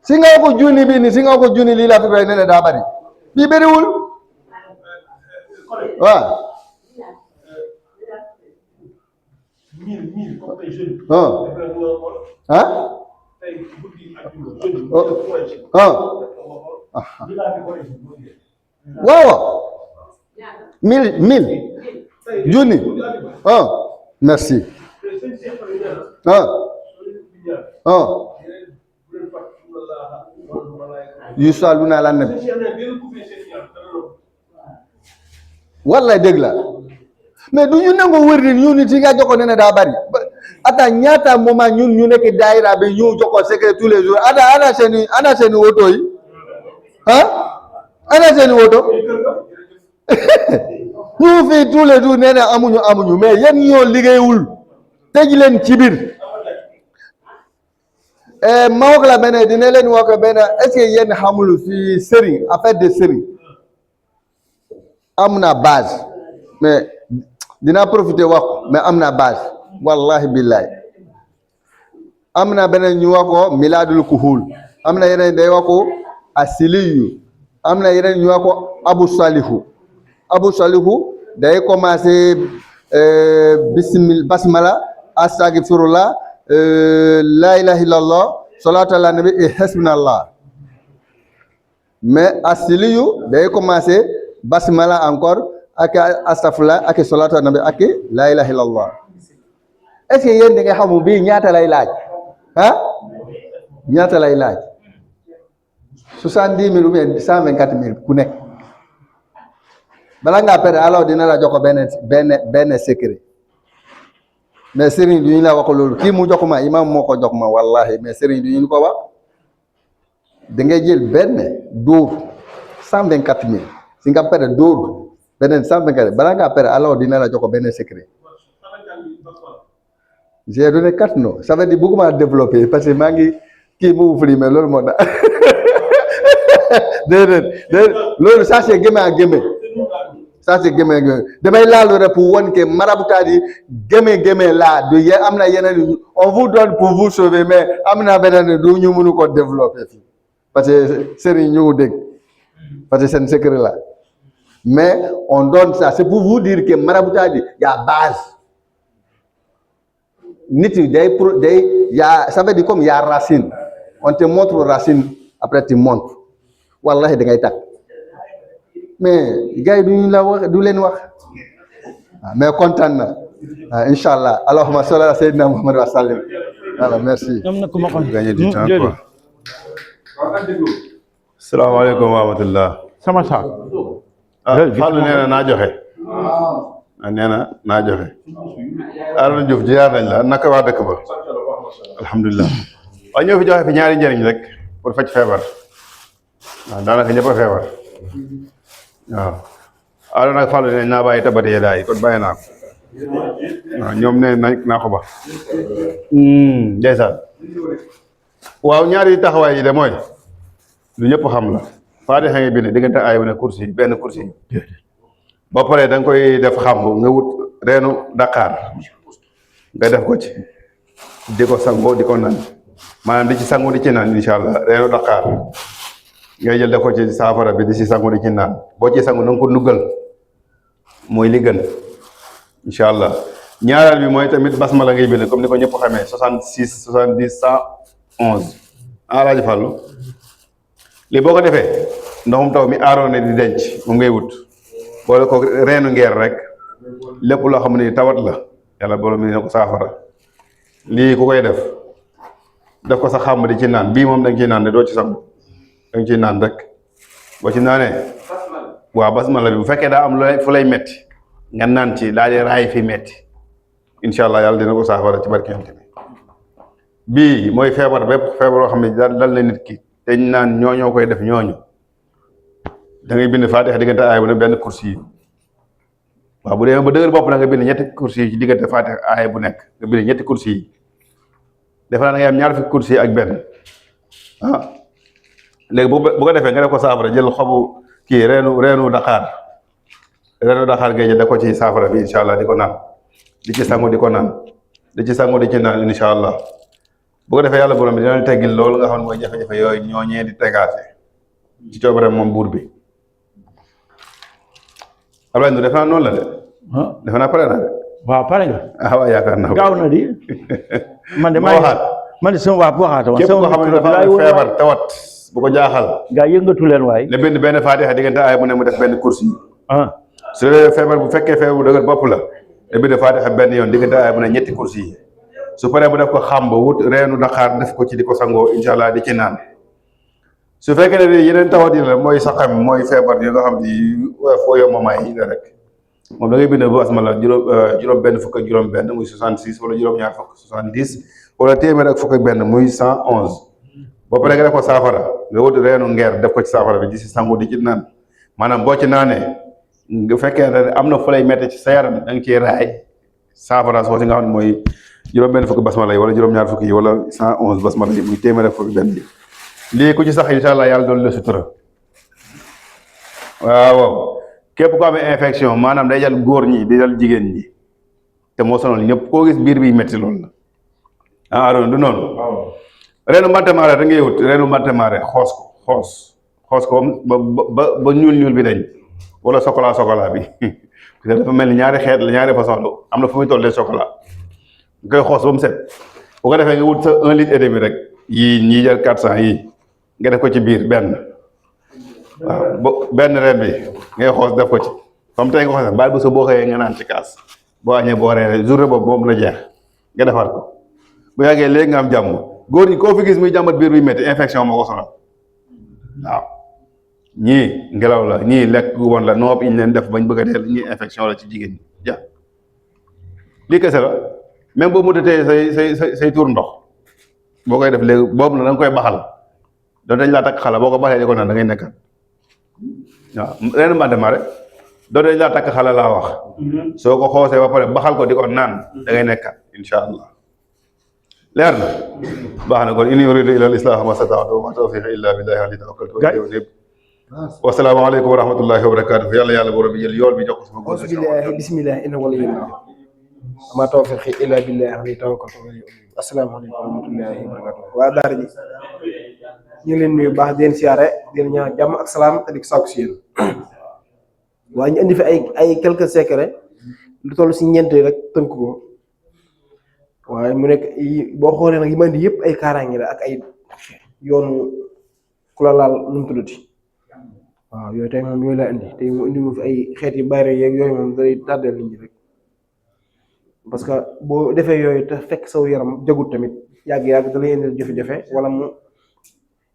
si nga ko junni bi ni si nga ko junni lii la fi bay nee na daa bari bii bëriwul waaw waaw 1000 junni merci yusalluna ala nabi wallahi dëgg la mais du ñu nangu wër ni ñu nit yi nga jokkoo ne daa bari ata ñaata moment ñun ñu nekk daayira bi ñu jokkoo secret tous les jours ana seeni woto yi ana seeni woto ñu fii tous les jours nee na amuñu mais yéen ñoo liggéeyul tëj leen ci biir ma wax la benn dina leen wax benn est-ce que yéen xamul si sëriñ affaire de sëriñ am na base mais dinaa profiter wax mais am na base wallahi billahi am na beneen ñu wax ko miladul kuhul am na yeneen day wax ko asiliyu am na yeneen ñu wax ko abu salihu day commencé basmala astagfirullah la ilaha illallah salatu ala nabi et hasbunallah mais asiliyu day commencé basmala encore ak astafurlah ak salatu ala nabi ak la ilaha illallah est-ce que yéen da nga xamu bii ñaata lay laaj ñaata lay laaj 70 000 ou bien 124 000 ku nekk bala ngaa pare alors dina la jox ko benn secret mais sëriñ du ñu la wax loolu kii mu jox ma imam moo ko jox ma wallahi mais sëriñ du ñu ko wax da ngay jël benn dóor 124 000 si nga pare dóor beneen 124 bala ngaa pare alors dina la jox ko benn secret. J'ai donné 4 noms ça veut dire bëgguma développer parce que maa ngi kii mu fri mais loolu moo tax déedéet loolu ça c'est gémme à gémme ça c'est gémme à gémme damay laalu rek pour won que marabouta di gémme laa du am na yeneen on vous donne pour vous sauver mais am na beneen du ñu mënu ko développer fii parce que sëriñ ñu dégg parce que seen secret la mais on donne ça c'est pour vous dire que marabouta di y a base nit yi day yaa ça veut dire comme yaa racine on te montre racine après tu montres wallahi da ngay tàkk mais gars yi duñu la wax du leen wax mais kontaan na incha allah allahumma salli ala sayyidina muhammad wa sallim voilà merci. am na ku ma xam gagné du temps quoi. salaamaaleykum wa rahmatullah. sama saak. Fallou nee na naa joxe. nee na naa joxe. Arona Diouf jiyaar nañ la naka waa dëkk ba. alhamdulilah. waaye ñoo fi joxe fi ñaari njëriñ rek pour faj feebar. waaw daanaka ñëpp a feebar. waaw. Arona ak Fallou nee naa bàyyi tabati yee daay kon bàyyi naa ko. waaw ñoom nee naa ko ba. ndeysaan. waaw ñaari taxawaay yi de mooy. lu ñëpp xam la. Faatiha nga bind diggante ay ne kursi benn kursi. ba pare da nga koy def xam nga wut reenu Dakar nga def ko ci di ko sangoo di ko naan maanaam di ci sangu di ci naan incha allah reenu Dakar ngay jël def ko ci saafara bi di ci sangu di ci naan boo ci sangu na nga ko nuggal mooy li gën incha allah ñaareel bi mooy tamit basmala ngay bind comme ni ko ñëpp xamee 66 70 111 Alaaji Fallu lii boo ko defee ndoxum taw mi aaroon ne di denc moom ngay wut boole ko reenu ngeer rek lépp loo xam ne tawat la yàlla borom mi ne ko saafara lii ku koy def ko sa xàmb di ci naan bii moom da nga ciy naan de doo ci sangu da nga ciy naan rek boo ci naanee waaw basmala bi bu fekkee daa am fu lay metti nga naan ci daal di raay fi metti incha allah yàlla dina ko saafara ci barke yonent bi bii mooy feebar bépp feebar yoo xam ne dal na nit ki te ñu naan ñoo koy def ñooñu da ngay bind Faatiha diggante aaya bu ne benn kursi yi waaw bu dee ba dëgër bopp na nga bind ñetti kursi yi ci diggante Faatiha aaya bu nekk nga bind ñetti kursi yi defe naa da ngay am ñaar fukki kursi yi ak benn léegi bu ko defee nga def ko saafara jël xobu kii reenu Dakar ngay jël da ko ci saafara bi incha allah di ko naan di ci sangu di ko naan di ci sangu di ci naan incha allah bu ko defee yàlla borom bi dina la teggil loolu nga xam ne mooy jafe-jafe yooyu ñooñee di tegaate ci coobare moom buur bi Abdoulaye Ndour defe naa noonu la de. defe naa pare naa de. waaw pare nga. waaw yaakaar naa gaaw na di. man de man de sama waa bu waxaat woon. képp koo xam ne dafa am feebar tawat bu ko jaaxal. gaa yëngatu leen waay. ne bind benn Faatiha diggante aaya bu ne mu def benn kursi. su dee feebar bu fekkee feebar bu dëgër bopp la ne bind Faatiha benn yoon diggante aaya bu ne ñetti kursi yi su paree bu def ko xàmb wut reenu Dakar def ko ci di ko sangoo incha allah di ci naan. su fekkee ne yeneen tawat yi la mooy saxam mooy feebar yi nga xam ni foo yo mamaay yi la rek moom da ngay bind basmala juróom benn fukk ak juróom benn muy 66 wala juróom-ñaar fukk 70 wala téeméer ak fukk ak benn muy 111 boo paree nga def ko saafara nga wut reenu ngeer def ko ci saafara bi di si sangu di ci naan maanaam boo ci naanee nga fekkee ne am na fu lay metti ci sa yaram da nga ciy raay saafara soo si nga xam ne mooy juróom benn fukki basmala yi wala juróom-ñaar fukki yi wala 111 basmala yi muy téeméer ak fukk benn yi lii ku ci sax incha allah yàlla doon la sutura waaw képp ko amee infection maanaam day jël góor ñi di dal jigéen ñi te moo sonal ñëpp koo gis biir bi métti loolu la ah Arona du noonu reenu mantamaare da ngay wut reenu mantamaare xoos ko ba ñuul bi dañ wala chocolat bi parce que dafa mel ni ñaari xeet la ñaari façon la am na fu muy toll de chocolat nga koy xoos ba mu set bu ko defee nga wut sa 1 litre et demi rek yii ñii jël 400 yii nga def ko ci biir benn waaw benn reen bi ngay xoos def ko ci comme tey nga xoos baal bu sa boo xëyee nga naan ci kaas boo añee boo reeree journée boobu moom la jeex nga defaat ko bu yàggee léegi nga am jàmm góor ñi koo fi gis muy jàmbat biir bi métti infection moo ko sonal waaw ñii ngelaw la ñii lekk gu bon la noob yi ñu leen def bañ bëgg a dee ñii infection la ci jigéen ñi ja lii kese la même boo mutatee say tuur ndox boo koy def léegi boobu na da nga koy baxal doon dañ laa takk xala boo ko baxee di ko naan da ngay nekkat waaw reenu mandement rek doon dañ laa takk xala laa wax soo ko xoosee ba pare baxal ko di ko naan da ngay nekkat insha allah leer na baax na kon in uridu illa al-islaha ma stata'tu wa ma tawfiqi illa billahi alayhi tawakkaltu wa ilayhi unib wa salaamu aleykum wa rahmatullahi wa barakatuh yàlla borom bi jël yool bi jox ko sama góor billahi bismillah inna waliyullah ma tawfiqi illa billahi alayhi tawakkaltu wa ilayhi unib assalaamu aleykum wa rahmatullahi wa barakatuh waa daara ji ñu ngi leen nuyu baax di leen siyaare di leen ñaan jàmm ak salaam te di ko sàkku si yéen waaye ñu indi fi ay quelques secrets lu toll si ñeent rek tënk ko waaye mu nekk boo xoolee nag yi ma indi yëpp ay kaaraange la ak ay yoonu ku la laal nu mu tuddati waaw yooyu tey moom yooyu laa indi tey mu indi mu fi ay xeet yu bari yeeg yooyu moom day tàddeel nit ñi rek parce que boo defee yooyu te fekk saw yaram jagut tamit yàgg-yàgg da lay indil jafe-jafe wala mu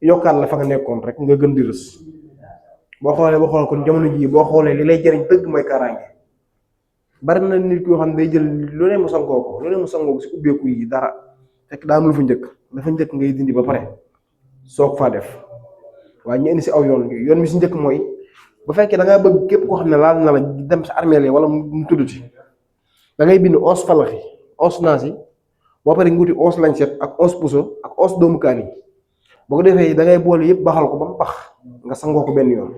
yokkaat la fa nga nekkoon rek nga gën di rës boo xoolee kon jamono jii boo xoolee li lay jëriñ dëgg mooy kaaraange bari na nit yoo xam ne day jël lu ne mu sangoo ko si ubbeeku yi dara fekk daa am lu fa njëkk ngay dindi ba pare soog faa def waaye ñu indi si aw yoon mi si njëkk mooy bu fekkee da ngaa bëgg képp koo xam ne laal na la dem sa armeel wala mu tudduti da ngay bind 11 falaxi 11 naasi boo pare nga wuti 11 lañset ak 11 puso ak 11 doomu kaani boo ko defee da ngay boole yëpp baxal ko ba mu pax nga sangoo ko benn yoon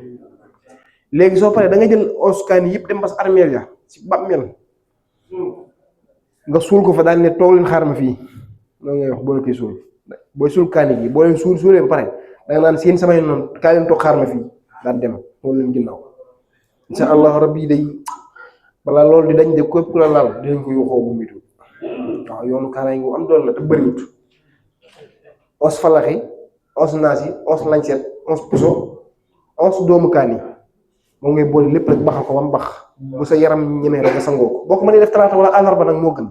léegi soo paree da nga jël 11 kaani yëpp dem ba sa armeel ya si bàmmeel nga suul ko fa daal ne toog leen xaar ma fii loolu ngay wax boo koy suul booy suul kaani gi boo leen suulee ba pare da nga naan seen samay noonu kaa leen toog xaar ma fii daal dem loolu leen ginnaaw insha allah rabbi day balaa loolu di dañ de képp ku la laal dinañ ko yuuxoo bu mitu waaw yoonu kaaraange gu am doole la te bëriwut 11 falaxi 11 naasi 11 lañset 11 puso 11 doomu kaani moom ngay boole lépp rek baxal ko ba mu bax bu sa yaram ñemee rek nga sangoo ko boo ko mënee def talaata wala àllarba nag moo gën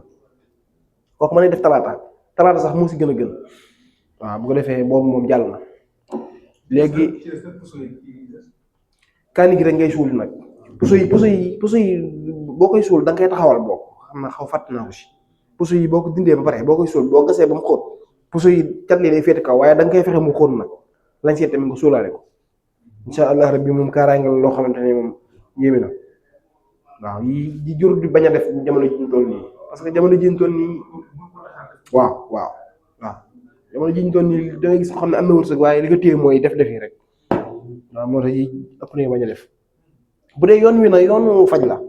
boo ko mënee def talaata sax moo si gën a gën waaw bu ko defee boobu moom jàll na léegi kaani gi rek ngay suul nag puso yi boo koy suul da nga koy taxawal boo xam na xaw fàtt naa ko si puso yi boo ko dindee ba pare boo koy suul boo gasee ba mu xóot puso yi cat li day féete kaw waaye da nga koy fexe mu xóot nag lañ seet tamit nga suulaale ko insha allah rabbi moom kaaraange la loo xamante ne moom yéeme na waaw yi jur di bañ a def jamono ji ñu toll nii parce que jamono ji ñu toll nii waaw jamono ji ñu toll nii da ngay gis ko xam ne am na wërsëg waaye li ko téye mooy def yi rek waaw moo tax yi ëpp nañu bañ a def bu dee yoon wi nag yoonu faj la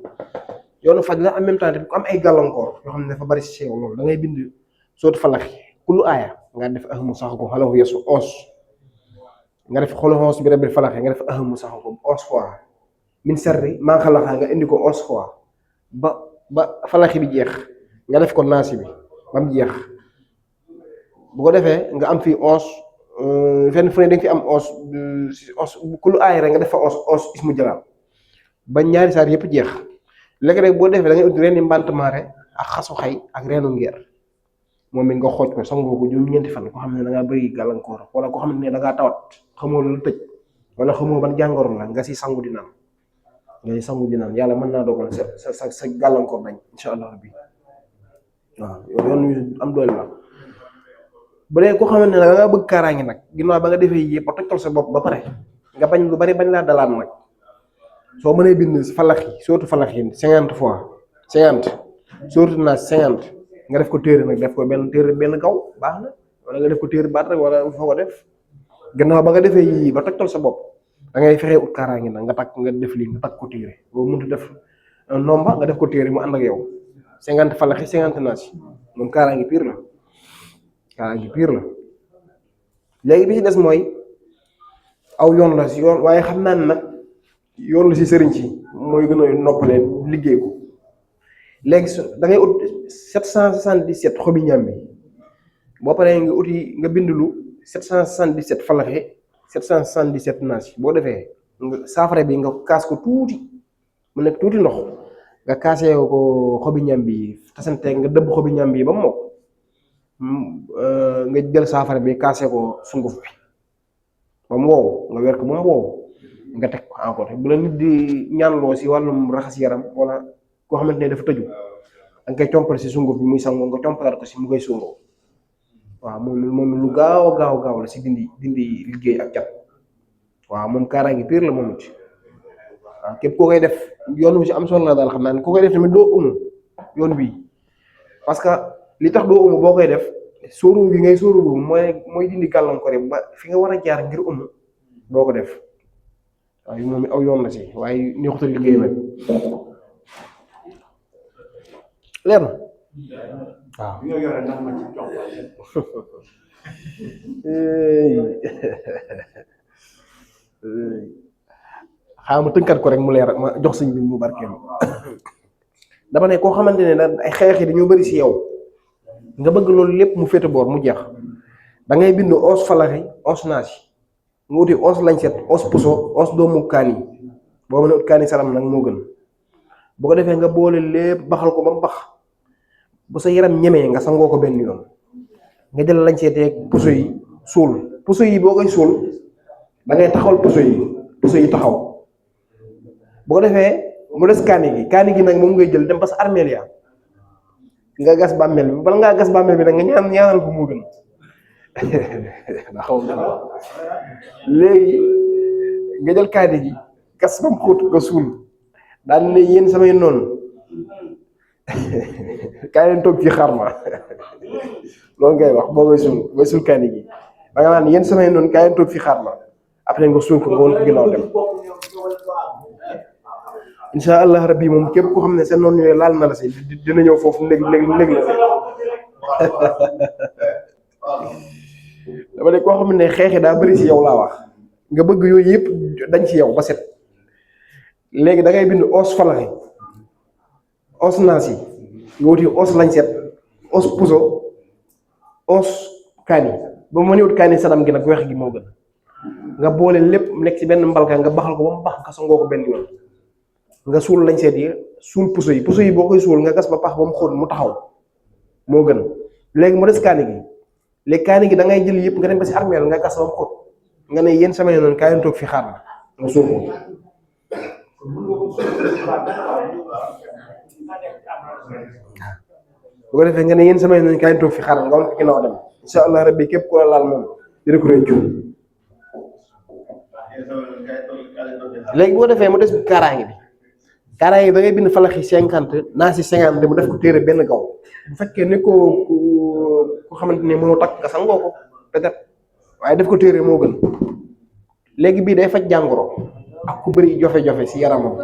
en même temps ku am ay gàllankoor yoo xam ne dafa bari si sew loolu da ngay bind sootu falaxi kullu aaya nga def ahmu sax ko xalafu yesu 11 nga def xolu 11 bi rabbil falaxi nga def ahmu sax ko 11 fois min sarri maa xalaxa nga indi ko 11 fois ba falaxi bi jeex nga def ko naasi bi ba mu jeex bu ko defee nga am fii 11 fenn fu ne da nga fi am 11 kullu aaya rek nga def fa 11 ismu jalaal ba ñaari saar yëpp jeex léegi rek boo defee da ngay ut reeni mbantamaare ak xasu xay ak reenu ngeer moom it nga xooj ko sangoo ko juróom-ñeenti fan ko xam ne da ngaa bëri gàllankoor wala ko xam ne da ngaa tawat xamoo lu tëj wala xamoo ban jàngoro la nga si sangu di naan ngay sangu di naan yàlla mën naa dogal sa gàllankoor dañ incha allah rabbi waaw yoon wi am doole la. bu dee koo xamante ne da nga bëgg kaaraange nag ginnaaw ba nga defee yëpp ba tojtal sa bopp ba pare nga bañ lu bari bañ laa dalaat nag soo mënee bind falax yi surtout falax yi 50 fois 50 surtout naa 50 nga def ko téere nag def ko benn téere benn kaw baax na wala nga def ko téere baat rek wala foo ko def gannaaw ba nga defee yii ba tojtal sa bopp da ngay fexee ut kaaraange nag nga takk nga def lii nga takk ko téere boo mënut def nomba nga def ko téere mu ànd ak yow 50 falax yi 50 naas yi moom kaaraange pire la. kaaraange pire la léegi bi ci des mooy aw yoon la si yoon waaye xam naa ne nag yoon la si sëriñ si mooy gën a noppalee liggéey ko léegi da ngay ut 777 xobi ñam bi boo paree nga uti nga bind lu 777 falaxe 777 naas boo defee nga saafara bi nga kaas ko tuuti mu nekk tuuti ndox nga kaasee ko xobi ñam bi tasante nga dëbb xobi ñam bi ba mu mokk nga jël saafara bi kaasee ko sunguf bi ba mu wow nga weer ko ba mu wow nga teg ko encore bu la nit di ñaanloo si wàllum raxas yaram wala koo xamante ne dafa tëju da nga koy compal si sunguf bi muy sangoo nga compalaat ko si mu koy sungoo waaw moom lu gaaw la si dindi liggéey ak cat waaw moom kaaraange pire la moom it waaw képp koo koy def yoon bi si am solo la daal xam naa ne koo koy def tamit doo umu yoon bii parce que li tax doo umu boo koy def sóoru gi ngay sóoru boobu mooy dindi gàllankoor yi ba fi nga war a jaar ngir umu doo ko def waaye moom it aw yoon la si waaye neexutal liggéey nag leer na waaw xaaral ma tënkat ko rek mu leer ma jox sëñ bi mu barkeelu dama ne koo xamante ne da ay xeex yi dañoo bëri si yow nga bëgg loolu lépp mu féete boor mu jeex da ngay bind 11 falaxi 11 naas nga wuti 11 lañset 11 puso 11 doomu kaani boo mën a ut kaani salam nag moo gën bu ko defee nga boole lépp baxal ko ba mu bax bu sa yaram ñemee nga sangoo ko benn yoon nga jël lañseteeg puso yi suul puso yi boo koy suul da ngay taxawal puso yi taxaw bu ko defee mu des kaani gi nag moom ngay jël dem ba sa armeel ya nga gas bàmmeel bi bala ngaa gas bàmmeel bi nag nga ñaanal ko moo gën ndax léegi nga jël kaani gi gas ba mu xóot nga suul daal ne yéen samay noonu kaay leen toog fii xaar ma loolu ngay wax boo ngay suul kaani gi da nga naan yéen samay noonu kaay leen toog fii xaar ma après nga suul ko nga woon ko ginnaaw dem incha allah rabbi moom képp koo xam ne seen noonu yooyu laal na la si dina ñëw foofu léegi la dama ne koo xam ne xeexi daa bëri si yow laa wax nga bëgg yooyu yëpp dañ ci yow ba set léegi da ngay bind 11 falaxi 11 naas yi nga wuti 11 lañset 11 puso 11 kaani ba mu mënee wut kaani sadam gi nag weex gi moo gën nga boole lépp nekk ci benn mbalka nga baxal ko ba mu bax nga sangoo ko benn yoon nga suul lañset yi suul puso yi boo koy suul nga gas ba pax ba mu xóot mu taxaw moo gën léegi mu des kaani gi léegi kaani gi da ngay jël yëpp nga dem ba si armeel nga gas ba mu xóot nga ne yéen sama noonu kaay toog fi xaar na nga suul ko bu ko defee nga ne yéen samay nañ kaay toog fi xaar nga woon ko ginnaaw dem incha allah rabbi képp ku la laal moom dina ko réccu léegi boo defee mu des kaaraange bi da ngay bind falaxi 50 naasi 50 mu def ko téere benn gaw bu fekkee ne ko xamante ne mënoo takk nga sangoo ko peut-être waaye def ko téere moo gën léegi bii day faj jàngoro ak ku bëri jofe-jofe si yaramam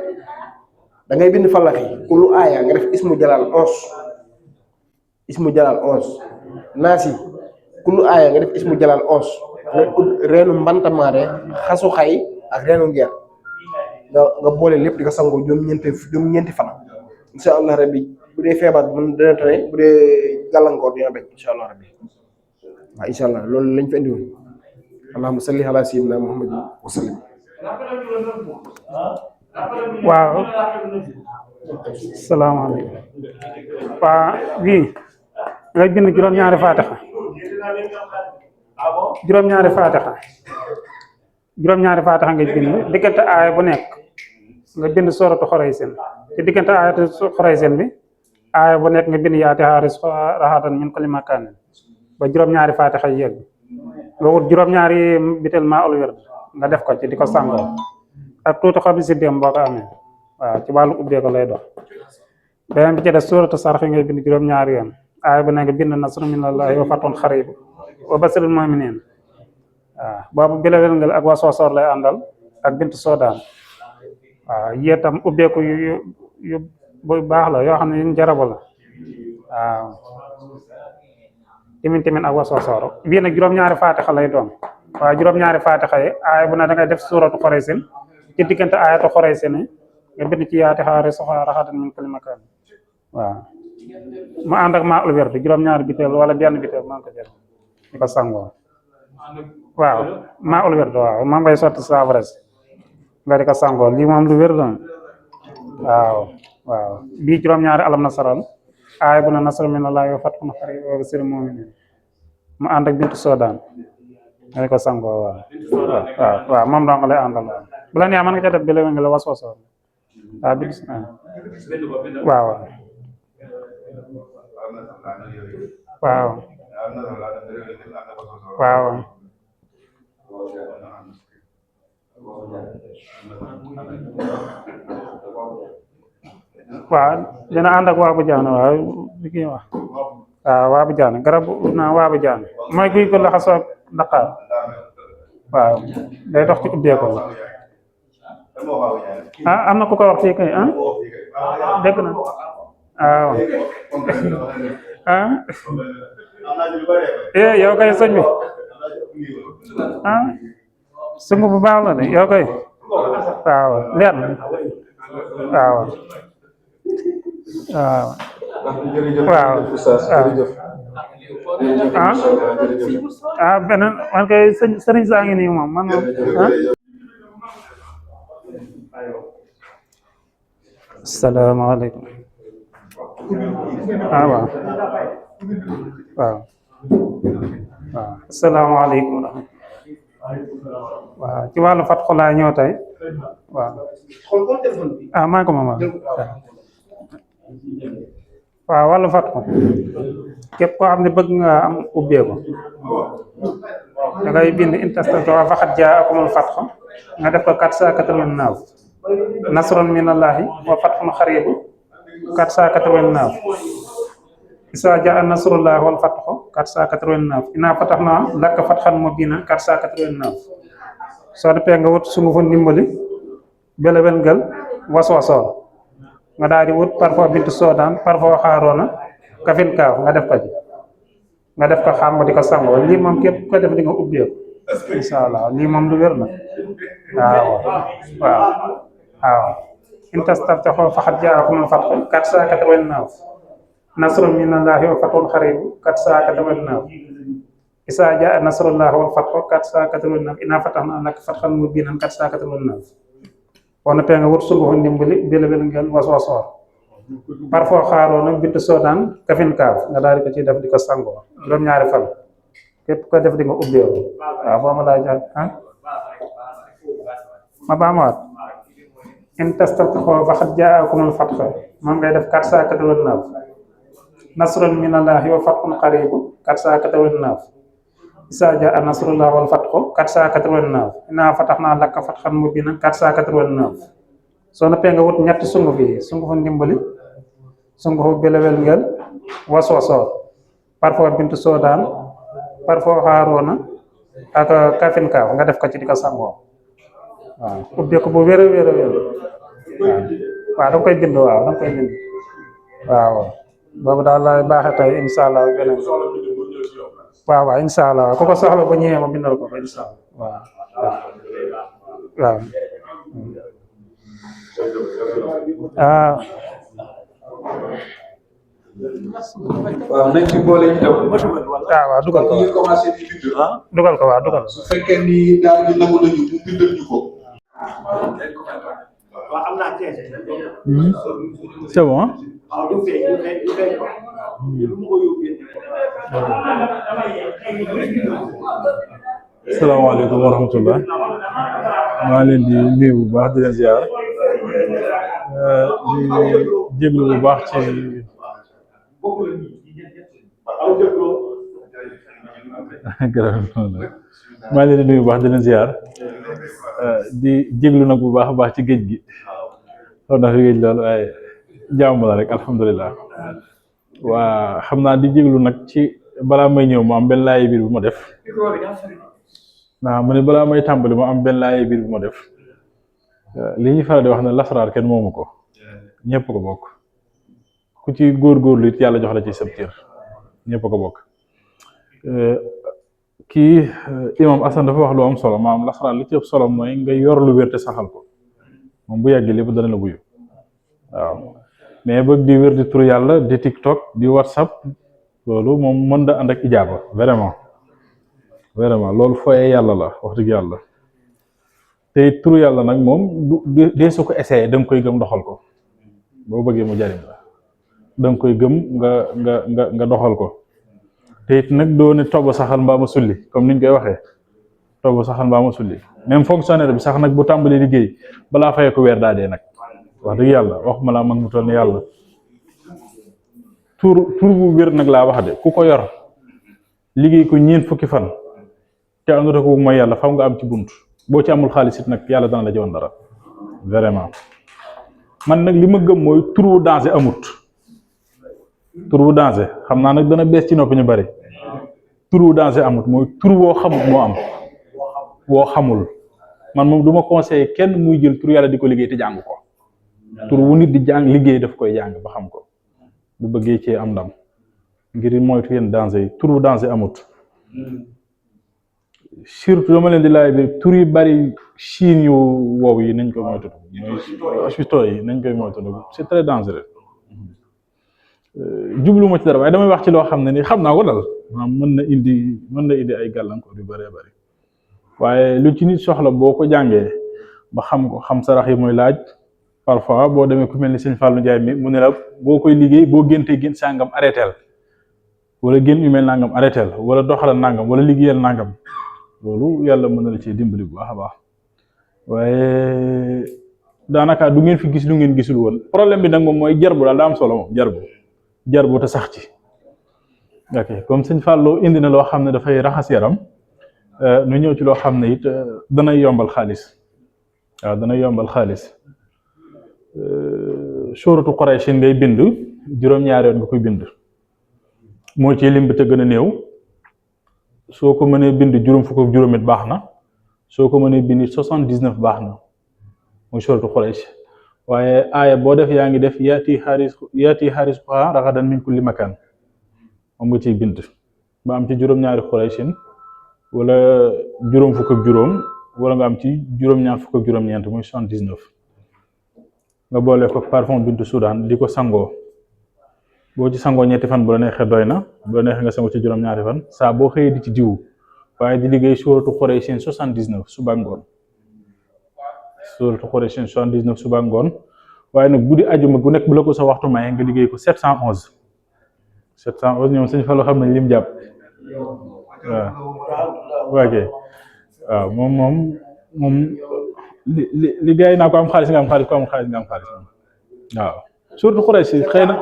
da ngay bind falaxi ku lu aaya nga def ismu jalal 11 naasi ku lu aaya nga def ismu jalal 11 nga ut reenu mbantamaare xasu xay ak reenu ngeer nga boole lépp di ko sangoo juróom-ñeenti fan incha allah rabbi bu dee feebar mun dina tane bu dee gàllankoor dina bañ incha allah rabbi waaw incha allah loolu lañ fa indiwoon allahumma salli ala sayyidina muhammadin wa sallim waaw salaamaaleykum waa bii ngay bind juróom-ñaari faatixa juróom-ñaari faatixa ngay bind diggante aaya bu nekk nga bind sooratu Xuraysin ci diggante ayatu Xuraysin bi aaya bu nekk nga bind yaati xaaris raxatan min kulli makaanin ba juróom-ñaari faatixa yegg nga wut juróom-ñaari bitel maa ul wird nga def ko ci di ko sàngoo ak tuuti xobi si dem boo ko amee waaw ci wàllu ubbee ko lay dox beneen bi ci des suuratu sarxi ngay bind juróom-ñaari yoon aaya bu nekk nga bind nasrun minallahi wa fatun xarib wa basiril mu'minin waaw boobu bilawel ngel ak waa soosoor lay àndal ak bint soodaan waaw yii itam ubbeeku yu bu baax la yoo xam ne yuñ jarabu la waaw timin ak waa soosoor bii nag juróom-ñaari faatixa lay doon waaw juróom-ñaari faatixa yi aaya bu ne da ngay def suuratu Xuraysin ci diggante aayatu Xuraysin yi nga bind ci yaati xaari soxaa raxatan min kulli makaan waaw mu ànd ak maa ul wird juróom-ñaari biteel wala benn biteel maa ngi ko jël di ko sangoo waaw maa ul wird waaw moom ngay sotti saafara si nga di ko sangoo lii moom lu wér la waaw bii juróom-ñaari alam nasaral aaya bu ne nasru minallahi wa fatxun xariib wa bashiril mu'minin mu ànd ak bintu soodaan nga di ko sangoo waaw moom dong lay àndal waaw bu la neex mën nga ca def bi la nga la wasoosoor waaw bi waaw dina ànd ak waa bu jaane waaw li kii wax waaw waa bu jaane garab naa waa bu jaane mooy guy ko laxasoo daqaar waaw day dox ci ubbeeko am na ku ko wax fii kay dégg na waaw yow kay sëñ bi sungu bu baax la de yow kay waaw leer na waaw beneen man kay sëriñ saa ngi nii moom man moom asalaamaaleykum waaw asalaamaaleykum waaw ci wàllu fatxu laa ñëw tey waaw maa ko moom waaw wàllu fatxu képp koo xam ne bëgg nga am ubbeeku da ngay bind intastaftu faqad jaakumul fatxu nga def ko 489 nasrun minallahi wa fatxun xaribu 489 isa jaa nasrullahi wal fatxu 489 inaa fataxnaa laka fatxan mubiinan 489 soo defee nga wut sungufu ndimbali belewel ngel waswasoor nga daal di wut parfo bintu soodaan parfo xaaroona kafin kaaw nga def ko ci nga def ko xam di ko sangoo lii moom képp ko def di nga ubbeeku insha allah lii moom lu wér la waaw intastaftaxoo faqad jaakumul fatxu 489 nasrun minallahi wa fatxun xaribu 489 isa jaa nasrullahi wal fatxu 489 inaa fataxnaa laka fatxan mubiinan 489 boo noppee nga wut sungufu ndimbali belebel ngeen waswasoor parfois xaaroo nag bintu soodaan kafin kaaf nga daal di ko ciy def di ko sangoo juróom-ñaari fan képp ko def di nga ubbeeku waaw boo ma laa jàng ma baamaat in tastaftaxoo faqad jaakumul fatxu moom ngay def 489 nasrun minallahi wa fatxun xaribu 489 isa jaa nasrullahi wal fatxu 489 inaa fataxnaa laka fatxan mubiinan 489 soo noppee nga wut ñetti sunguf yi sungufu ndimbali sungufu belewel ngel waswasoor parfois bintu soodaan parfois xaaroona ak kafin kaaw nga def ko ci di ko sangoo waaw ubbeeku bu wér a wér a wér waaw da nga koy bind waaw boobu daal laay baaxee tey incha allah beneen waaw incha allah ku ko soxla ba ñëwee ma bindal ko incha allah waaw nañ ci boole itam. waaw dugal ko commencé di bind. dugal ko dugal. su fekkee ni daal di nangu nañu mu bindal ñu ko. C'est bon. Salaamaaleykum wa rahmatullah maa leen di nuyu bu baax di leen ziar di jéglu bu baax ci maa ngi leen di nuyu bu baax di leen ziar di jéglu nag bu baax a baax ci géej gi xaw na fi géej loolu waaye jàmm la rek alhamdulilah. waa xam naa di jéglu nag ci balaa may ñëw mu am benn laaye biir bu ma def mu ne balaa may tàmbali mu am benn laaye biir bu ma def li ñuy faral di wax ne lasaraar kenn moomu ko ñëpp ko bokk ku ci góorgóorlu it yàlla jox la ci sab cër ñëpp ko bokk. kii imam Assane dafa wax lu am solo maanaam lasaraar li ci ëpp solo mooy nga yor lu wér te saxal ko moom bu yàggee lépp dana la wuyu waaw mais bëgg di wér di tur yàlla di TikTok di WhatsApp loolu moom mën da ànd ak ijaaba vraiment loolu fooyee yàlla la wax dëgg yàlla te tur yàlla nag moom du dee su ko essayé da nga koy gëm doxal ko boo bëggee mu jariñ la da nga koy gëm nga doxal ko te it nag doo ne tobb saxal mbaa ma sulli comme niñ koy waxee tobb saxal mbaa ma sulli même fonctionnaire bi sax nag bu tàmbalee liggéey balaa fayee ko weer daa dee nag wax dëgg yàlla wax ma laa mag mu toll ni yàlla tur bu wér nag laa wax de ku ko yor liggéey ko ñeent fukki fan te àndata ko mooy yàlla faw nga am ci bunt boo ci amul xaalis it nag yàlla dana la joon dara vraiment man nag li ma gëm mooy tur bu danger amut tur bu danger xam naa nag dana bees ci noppi ñu bari tur bu danger amut mooy tur woo xamut moo am woo xamul man moom du ma conseillé kenn muy jël tur yàlla di ko liggéey te jàng ko tur wu nit di jàng liggéey daf koy jàng ba xam ko bu bëggee cee am ndam ngir moytu yenn danger yi tur bu danger amut surtout dama leen di laaj bi tur yi bari Chine yu wow yi nañ koy moytu mooy hospitaux yi nañ koy moytu c'est très dangereux jublu ma ci dara waaye damay wax ci loo xam ne ni xam naa ko dal maanaam mën na indi ay gàllankoor yu bëree bëri waaye lu ci nit soxla boo ko jàngee ba xam ko xam sarax yi mooy laaj parfois boo demee ku mel ni sëñ Fallou Ndiaye mi mu ne la boo koy liggéey boo géntee gént sàngam arrêteel wala gént yu mel nangam arrêteel wala doxalal nangam wala liggéeyal nangam loolu yàlla mën na la ci dimbali bu baax a baax waaye daanaka du ngeen fi gis lu ngeen gisul woon problème bi nag moom mooy jarbu daal daa am solo moom jarbu te sax ci ok comme sëñ Fallou indi na loo xam ne dafay raxas yaram nu ñëw ci loo xam ne it danay yombal xaalis waaw danay yombal xaalis suuratu Quraysh ngay bind juróom-ñaari yoon nga koy bind moo ci lim bi te gën a néew soo ko mënee bind juróom fukk ak juróom it baax na soo ko mënee bind 79 baax na mooy suuratu Quraysh waaye aaya boo def yaa ngi def yaati xaarisha ragadan min kulli makaan moom nga ciy bind ba am ci juróom-ñaari Qurayshin wala juróom fukk ak juróom wala nga am ci juróom-ñaar fukk ak juróom-ñeent muy 79 nga boole ko parfum bintu Soudan di ko sangoo boo ci sangoo ñetti fan bu la neexee doy na bu la neexee nga sangoo ci juróom-ñaari fan saa boo xëyee di ci diw waaye di liggéey suuratu Qurayshin 79 suba ngoon suuratu Qurayshin 79 suba ngoon waaye nag guddi ajuma gu nekk bu la ko sa waxtu maye nga liggéey ko 711 ñoom sëñ Fallou xam nañ lim jàpp waaw moom li gars yi naa ko am xaalis nga am xaalis ko am xaalis nga am xaalis waaw surtout Quraysh xëy na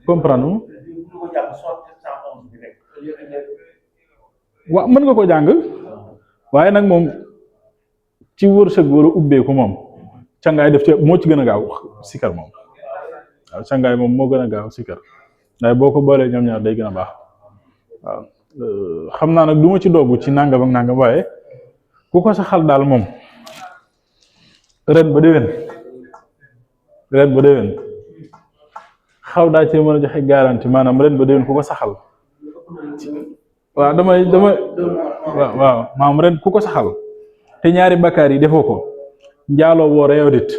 comprendre waaw mën nga ko jàng waaye nag moom ci wërsëg war a ubbeeku moom cangaay def ci moo ci gën a gaaw sikar moom waaw cangaay moom moo gën a gaaw sikar waaye boo ko boolee ñoom ñaar day gën a baax waaw xam naa nag du ma ci doogu ci nangam ak nangam waaye ku ko saxal daal moom ren ba déwén xaw daa cee mën a joxe garantie maanaam ren ba déwén ku ko saxal waaw waaw maanaam ren ku ko saxal te ñaari bakkaar yi defoo ko njaaloo woor yow dit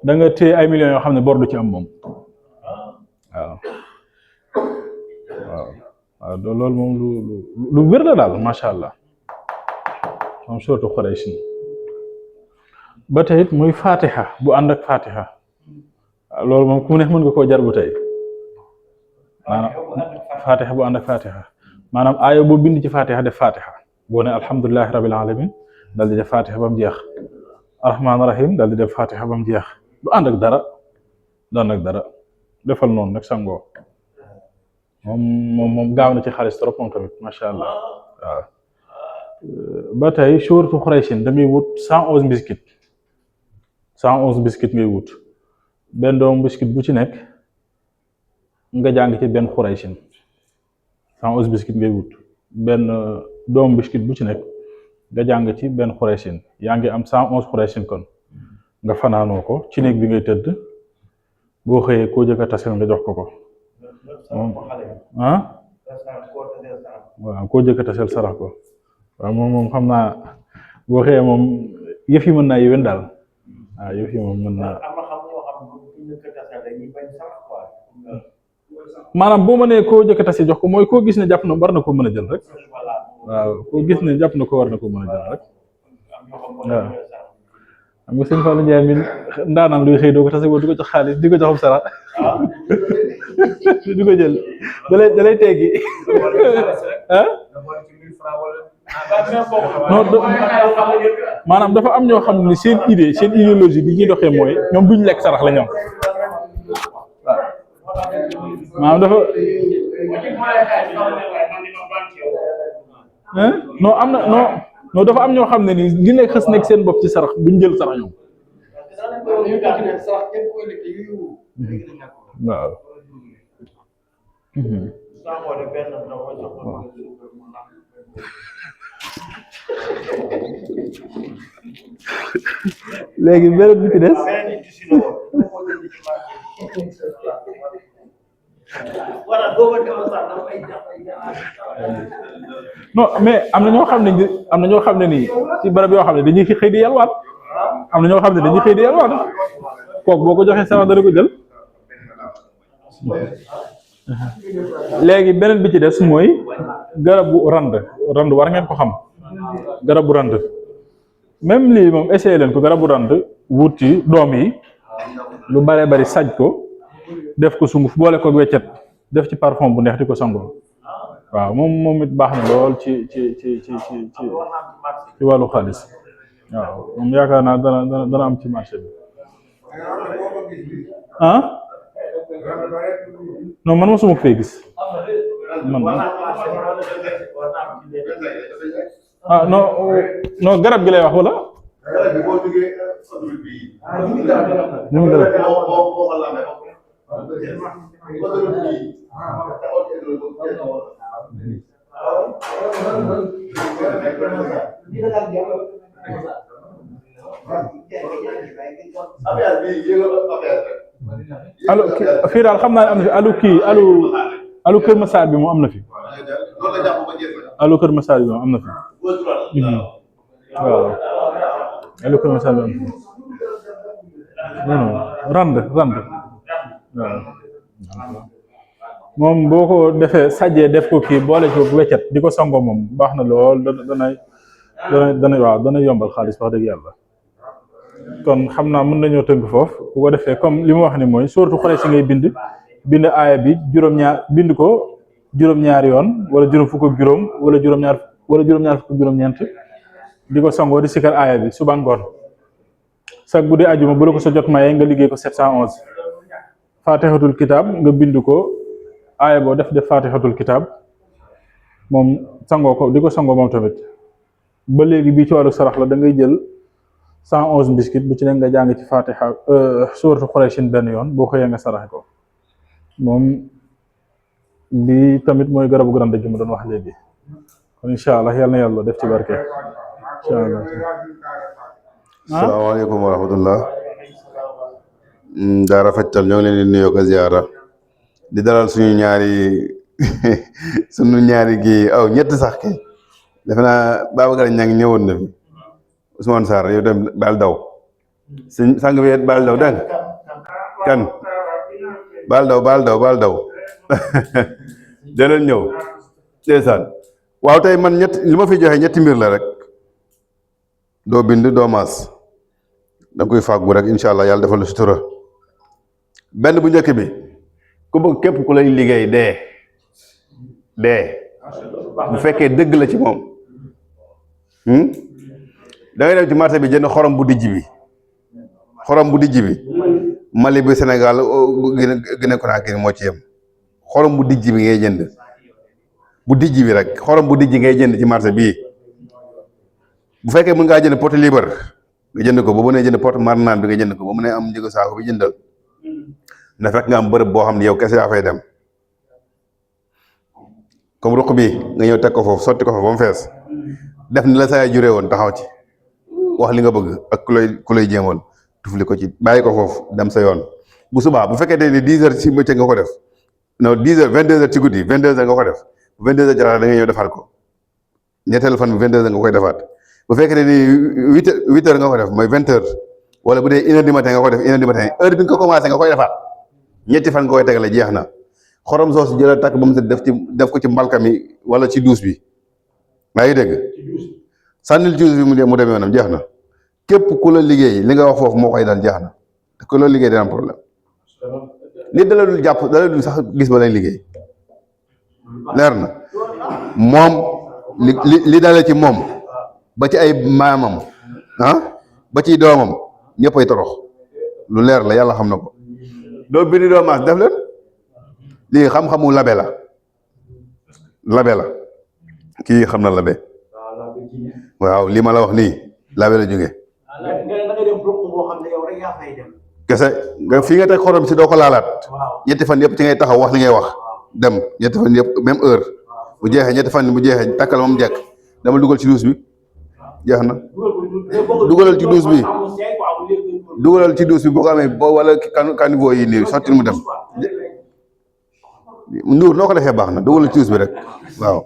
da nga téye ay millions yoo xam ne bor du ci am moom waaw loolu moom lu wér la daal macha allah moom surtout Quraysh ba tey it muy fatiha bu ànd ak fatiha loolu moom ku neex mën nga koo jar bu tey maanaam fatiha bu ànd ak fatiha maanaam aaya boo bind ci fatiha def fatiha boo ne alhamdulilahi rabil alamin dal di def fatiha ba mu jeex arrahmaani rahim dal di def fatiha ba mu jeex du ànd ak dara defal noonu nag sangoo moom gaaw na ci xaalis trop moom tamit macha allah waaw. ba tey suuratu Xuraysin da ngay wut 111 biscuit 111 biscuit ngay wut benn doomu biscuit bu ci nekk nga jàng ci benn Xuraysin 111 biscuit ngay wut benn doomu biscuit bu ci nekk nga jàng ci benn Xuraysin yaa ngi am 111 Xuraysin kon nga fanaanoo ko ci néeg bi ngay tëdd boo xëyee koo jëkk a taseel nga jox ko waaw koo jëkk a taseel sarax ko waaw moom xam naa boo xëyee moom yëf yi mën naa yéwén daal waaw yëf yi moom mën naa maanaam boo mënee koo jëkk a tase jox ko mooy koo gis ne jàpp na war na ko mën a jël rek waaw koo gis ne jàpp na ko war na ko mën a jël rek waaw xam nga sëñ Fallou Ndiaye mi ndaanaan luy xëy doo ko tase boo di ko jox xaalis di ko joxum sarax di ko jël da lay teggi non maanaam dafa am ñoo xam ne seen idéologie bi ñuy doxee mooy ñoom duñ lekk sarax la ñoom waaw maanaam dafa non am na non dafa am ñoo xam ne ni li nekk xës nekk seen bopp ci sarax duñ jël sarax ñoom waaw léegi beneen bi ci des non mais am na ñoo xam ne nii ci barab yoo xam ne dañuy xëy di yalwaan am na ñoo xam ne dañuy xëy di yalwaan kooku boo ko joxee sama dara ko jël léegi beneen bi ci des mooy garabu rand war ngeen ko xam garabu rand même lii moom essayé leen ko garabu rand wuti doom yi lu bare bari saj ko def ko sunguf boole ko weccet def ci parfum bu neex di ko sangoo waaw moom it baax na lool ci wàllu xaalis waaw moom yaakaar naa dana am ci marché bi non man mosuma ko fee gis non garab gi lay wax wala ñu garab allo fii daal xam naa ne am na fi allo Kër Massar bi moom am na fi allo Kër Massar bi moom am na fi waaw allo Kër Massar bi am na fi non rand waaw moom boo ko defee sajjee def ko kii boole ko weccet di ko sangoo moom baax na lool dana yombal xaalis wax dëgg yàlla kon xam naa mën nañoo tënk foofu bu ko defee comme li ma wax ni mooy suuratu Quraysh ngay bind aaya bi bind ko juróom-ñaari yoon wala juróom fukk ak juróom wala juróom-ñaar fukk ak juróom-ñeent di ko sangoo di sikkar aaya bi suba ngoon sax bu dee ajuma bu la ko sa jot mayee nga liggéey ko 711 fatihatul kitab nga bind ko aaya boo def fatihatul kitab moom sangoo ko di ko sangoo moom tamit ba léegi bii ci wàllu sarax la da ngay jël 111 biscuit bu ci nekk nga jàng ci fatiha suuratu Qurayshin benn yoon boo xëyee nga saraxe ko moom bi tamit mooy garabu grande gi ma doon wax léegi kon incha allah yal na yàlla def ci barke incha allah. asalaamaaleykum wa rahmatullah. Daara Fajtal ñoo ngi leen di nuyoo ko ziyaara di dalal suñu ñaari gi ñett sax kay defe naa Babacar Niang ñëwoon na fi Ousmane Sarr yow tam baal daw sang bi baal daw dégg kan baal daw deneen ñëw ndeysaan waaw tey man li ma fi joxe ñetti mbir la rek doo bind doo maas da koy fàggu rek incha allah yàlla defal la sutura benn bu njëkk bi ku bëgg képp ku lay liggéey dee bu fekkee dëgg la ci moom da ngay dem ci marché bi jënd xorom bu dijj bi xorom bu dijj bi Mali bi Sénégal Guinée Conakry moo ci yem xorom bu dijj bi ngay jënd bu dijj bi rek xorom bu dijj ngay jënd ci marché bii bu fekkee mën ngaa jënd pot libre nga jënd ko ba mënee jënd pot marnaan bi nga jënd ko ba mënee am njëgu saako bi jëndal na fekk nga am bërëb boo xam ne yow kese yaa fay dem comme ruq bi nga ñëw teg ko foofu sotti ko fa ba mu fees def ni la saa juree woon taxaw ci wax li nga bëgg ak ku lay jéemoon tufli ko ci bàyyi ko foofu dem sa yoon bu subaa bu fekkee ne 10 heures ci bëccëg nga ko def non 10 heures 22 heures ci guddi 22 heures nga ko def bu 22 heures jaraat da nga ñëw defaat ko ñetteelu fan bi 22 heures nga koy defaat bu fekkee ne ni 8 heures nga ko def mooy 20 heures wala bu dee 1 heure du matin nga ko def 1 heure du matin heure bi nga ko commencé nga koy defaat ñetti fan nga koy tegale jeex na xorom soosu jëlal takk ba mu set def ko ci mbalka mi wala ci douche bi maa ngi dégg sànnil douche bi mu demee yoonam jeex na képp ku la liggéey li nga wax foofu moo koy dal jeex na te ku la liggéey dina am problème nit dala dul jàpp dala dul sax gis ba lay liggéey leer na moom li dalee ci moom ba ci ay maamam ba ci doomam ñëppay torox lu leer la yàlla xam na ko doo bindi doo maas def leen lii xam-xamu labe la kii xam na labe waaw lii ma la wax nii labe la jóge kese nga fii nga teg xorom si doo ko laalaat ñetti fan yëpp ci ngay taxaw wax li ngay wax dem ñetti fan yëpp même heure bu jeexee ñetti fan bu jeexee takkal moom jekk dama dugal ci douche bi jeex na dugalal ci douche bi boo ko amee wala caniveau yi nii sotti mu dem Ndour noo ko defee baax na dugalal ci douche bi rek waaw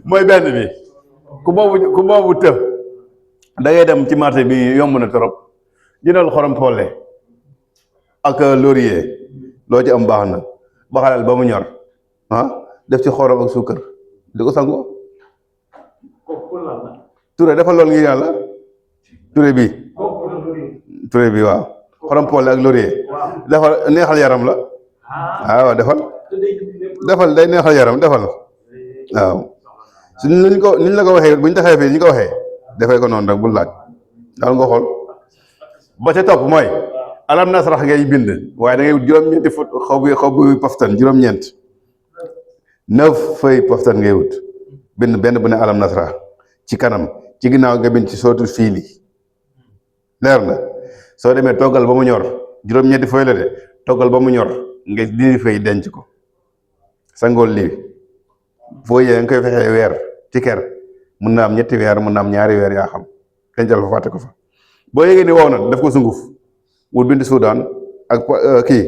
mooy benn bi ku boobu të da ngay dem ci marché bi yomb na trop jëndal xorom polle ak laurier loo ci am baax na baxalal ba mu ñor def ci xorom ak suukar di ko sangoo Touré dafa lool ngir yàlla Touré bi waaw xorom polle ak laurier defal neexal yaram la waaw defal day neexal yaram defal waaw su niñ la ko waxee bu ñu taxee fii ñu ko waxee defee ko noonu rek bul laaj daal nga xool ba ca topp mooy alam nasrax ngay bind waaye da ngay wut juróom-ñeenti xob bi paftan juróom-ñeent 9 feuilles paftan ngay wut bind benn bu ne alam nasrax ci kanam ci ginnaaw nga bind ci sootu fiili leer na soo demee toggal ba mu ñor juróom-ñeenti feuilles la de toggal ba mu ñor nga dindi feuille denc ko sangool lii foo yee nga koy fexee weer ci ker mun na am 2 weer mun na am 2 weer yaa xam dencal fa fàtte ko fa boo yégee ni wow na def ko sunguf wut bind Soudan ak kii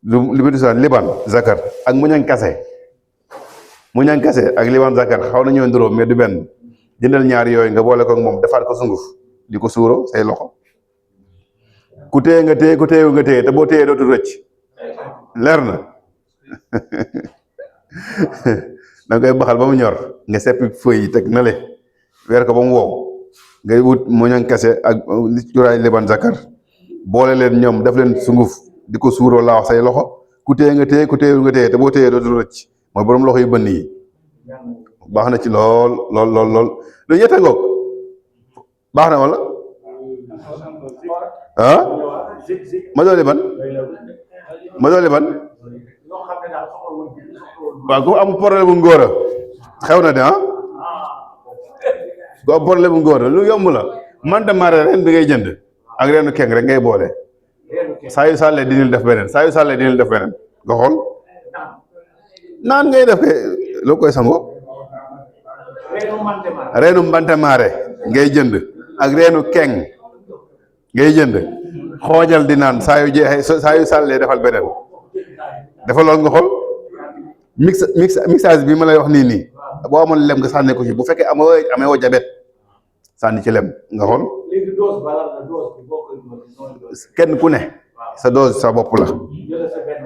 lu bind Soudan Liban Zakar ak muñang kase ak Liban Zakar xaw na ñoo nduróo mais du benn jëndal ñaari yooyu nga boole ko ak moom defaat ko sunguf di ko suuro say loxo ku téye nga téye ku téyewu nga téye te boo téyee dootul rëcc leer na da ngay baxal ba mu ñor nga seppi feuille yi teg na le weer ko ba mu wow ngay wut muñang kase ak cuuraay Liban Zakar boole leen ñoom def leen sunguf di ko suuroo laa wax say loxo ku téye nga téye ku téyewu nga téye te boo téyee dootul rëcc mooy borom loxo yu bënn yi baax na ci lool lu ñette ngoog baax na wala ma doole ban waaw ku am problème bu ngóora xew na de ku am problème bu ngóora lu yomb la man de mare ren bi ngay jënd ak reenu keng rek ngay boole saa yu sàllee dinil def beneen nga xool naan ngay def ke loo koy sango reenu mbante maare ngay jënd ak reenu keng ngay jënd xoojal di naan saa yu jeexee saa yu sàllee defal beneen dafa lool nga xool mixage bi ma lay wax nii boo amoon lem nga sànni ko ci bu fekkee amee woo jabet sànni ci lem nga xool kenn ku ne sa dose sa bopp la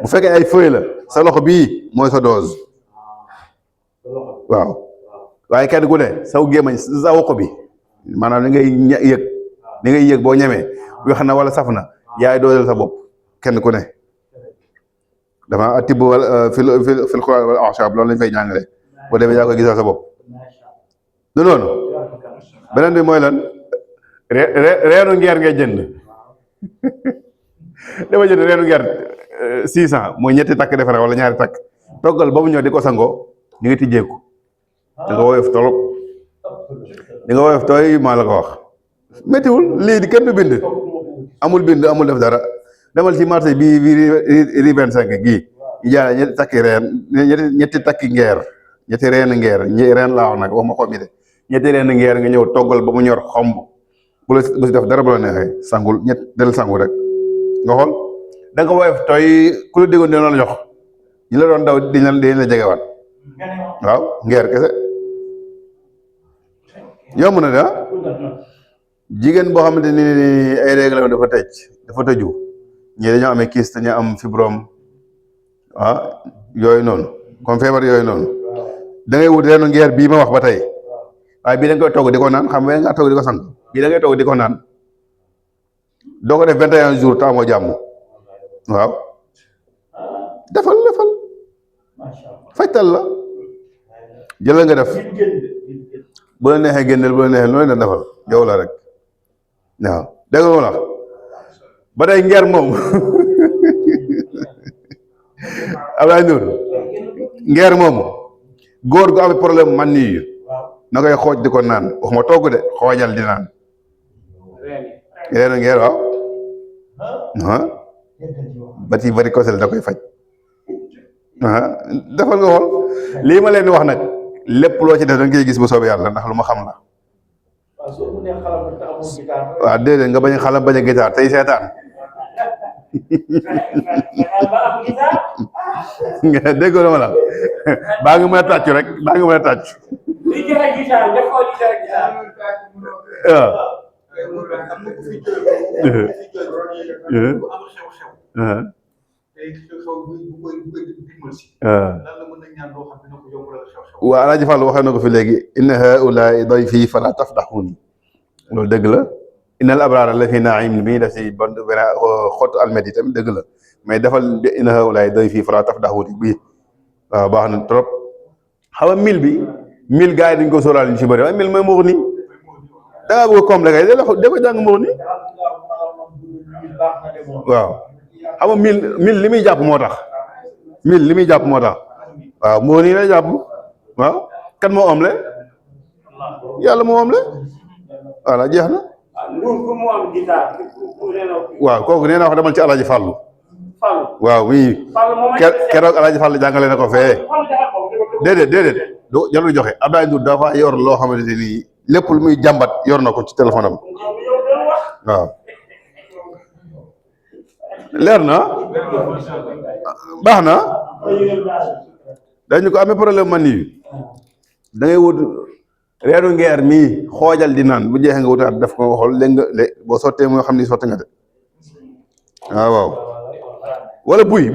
bu fekkee ay feuille la sa loxo bii mooy sa dose waaw waaye kenn ku ne saw gémmañ sa woq bi maanaam li ngay yëg boo ñemee weex na wala saf na yaay dooleel sa bopp kenn ku ne dama tibb wala fil Qur'an wal a'shab loolu lañ fay jàngale boo demee yaa koy gisal sa bopp du noonu beneen bi mooy lan reenu ngeer ngay jënd dama jënd reenu ngeer 600 mooy ñetti takk defare wala ñaari takk toggal ba mu ñëw di ko sangoo ñu ngi tijjeeku da nga woyof tolop di nga woyof tooy maa la ko wax méttiwul lii di kenn du bind amul bind amul def dara demal ci marché bii ri 25 gii ñu jaay ñetti takki reen ñetti takki ngeer ñetti reen ngeer reen laa wax nag wax ma xob yi de ñetti reen ngeer nga ñëw toggal ba mu ñor xomb bu la bu si def dara bu la neexee sangul del sangu rek nga xool da nga woyof tooy ku la déggoon dina la jox ñi la doon daw dañ la jegewaat waaw ngeer kese yomb na da jigéen boo xamante ni ay règle dafa tëju ñii dañoo amee kyste dañoo am fibrome yooyu noonu comme feebar yooyu noonu da ngay wut reenu ngeer bii ma wax ba tey waaye bii da nga koy togg di ko naan xam nga nga togg di ko sang bii da ngay togg di ko naan doo ko def 21 jours te amoo jàmm waaw defal fajtal la jëlal nga def bu la neexee génneel bu la neexee loolu la defal yow la rek waaw dégg nga la ba day ngeer moom Abdoulaye Ndour ngeer moom góor gu am problème man nii na koy xooj di ko naan waxuma togg de xoojal di naan reenu ngeer waaw bati bari kosel da koy faj defal nga xool lii ma leen di wax nag lépp loo ci def da nga koy gis bu soobee yàlla ndax lu ma xam la waaw déedéet nga bañ a xalam bañ a gitaar tey seetaan déggoo ma la baa nga mën a tàccu rek baa nga mën a tàccu waaw waa Alaaji Fall waxee na ko fi léegi inna haulaai dayfi fala tafdaxuuni loolu dëgg la innal abraara la fi naim bi ñu def si bon xottu almet yi tamit dëgg la mais defal inna haulaai dayfi fala tafdaxuuni bii waaw baax na trop xam nga mil bi mil gars yi dañ ko sóoraal ñu si bëri waaye mil mooy muux ni da ngaa bëgg comme kay da ko jàng muux ni waaw xam nga mil li muy jàpp moo tax li muy jàpp moo tax waaw moo nii lay jàpp waaw kan moo am le yàlla moo am le voilà jeex na waaw kooku nee na wax demal ci Alaaji Fàllu waaw oui keroog Alaaji Fàllu jàngale na ko fee déedéet jarul joxe Abdoulaye Ndour dafa yor loo xamante ni lépp lu muy jàmbat yor na ko ci téléphone am waaw leer na baax na dañu ko amee problème man nii da ngay wut reeru ngeer mii xoojal di naan bu jeexee nga wutaat def ko xool léegi nga boo sottee moo xam ni sotti nga de waaw wala buy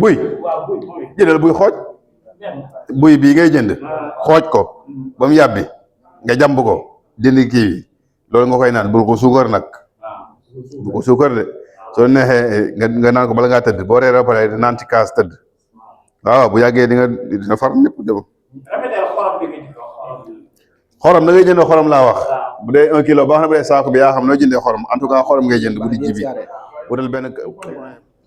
jëndal buy xooj buy bii ngay jënd xooj ko ba mu yàbbi nga jàmb ko jënd kii bi loolu nga koy naan bul ko suukar nag bul ko suukar de soo neexee nga naan ko bala ngaa tëdd boo reeree ba pare naan ci kaas tëdd waaw bu yàggee dina far ñëpp dem xorom da ngay jënd xorom laa wax bu dee 1 kilo baax na bu dee saako bi yaa xam noo jëndee xorom en tout cas xorom ngay jënd bu di ji bi wutal benn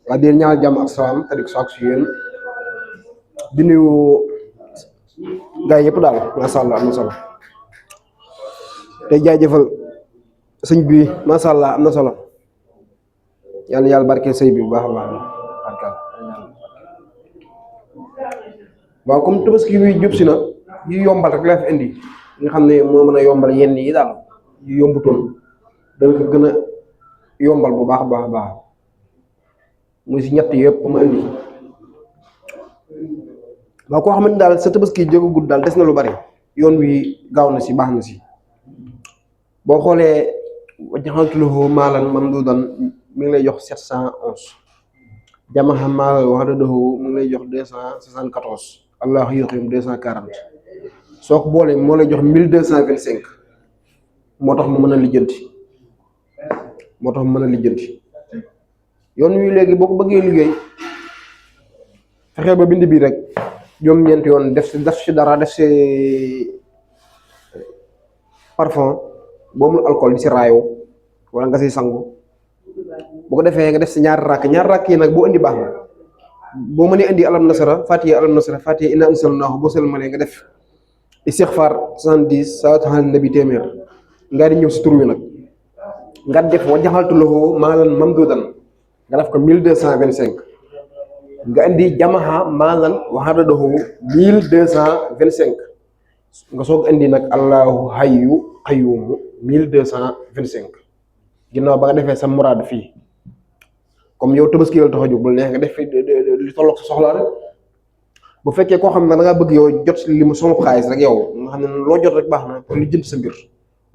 waa di ñaanal jàmm ak salaam te di ko saako si yéen di nuyu gars yëpp daal macha allah am na solo te jaajëfal sëñ bi macha allah am na solo yàlla yàlla barkeel sëy bi bu baax a baax waaw comme tabaski bi jub si na yu yombal rek la fi indi nga xam ne moo mën a yombal yenn yi daal yu yombutoon dana ko gën a yombal bu baax a baax a baax muy si ñett yëpp ma indi waaw koo xamante daal sa tabaski jógagul daal des na lu bari yoon wi gaaw na si baax na si boo xoolee jaxaltulahu maalan mamduudan mi ngi lay jox 711 jamaxa maalan wax dëgg mu ngi lay jox 274 allah yuqim 240 soo ko boolee moo lay jox 1225 moo tax mu mën a lijjanti yoon wi léegi boo ko bëggee liggéey fexeel ba bind bii rek juróom-ñeenti yoon def si dara def si parfum boo mu alcool di si raayoo wala nga si sangu boo ko defee nga def si ñaari rakk yi nag boo indi baax na boo mënee indi alam nasara fatiha inna anzalnahu boo sëlmalee nga def istixfar 70 salaatu ala nabi téeméer nga di ñëw si tur wi nag nga def wa jaxaltu lahu maalan mamdudan nga def ko 1225 nga indi jamaha maalan wa hadadahu 1225 nga soog indi nag allahu hayyu qayyumu 1225 ginnaaw ba nga defee sa muraad fii comme yow tabaski la tax a jóg bul neex nga def fi li tolloog sa soxla rek bu fekkee koo xam ne da ngaa bëgg yow jot li mu somu xaalis rek yow nga xam ne loo jot rek baax na pour li jënd sa mbir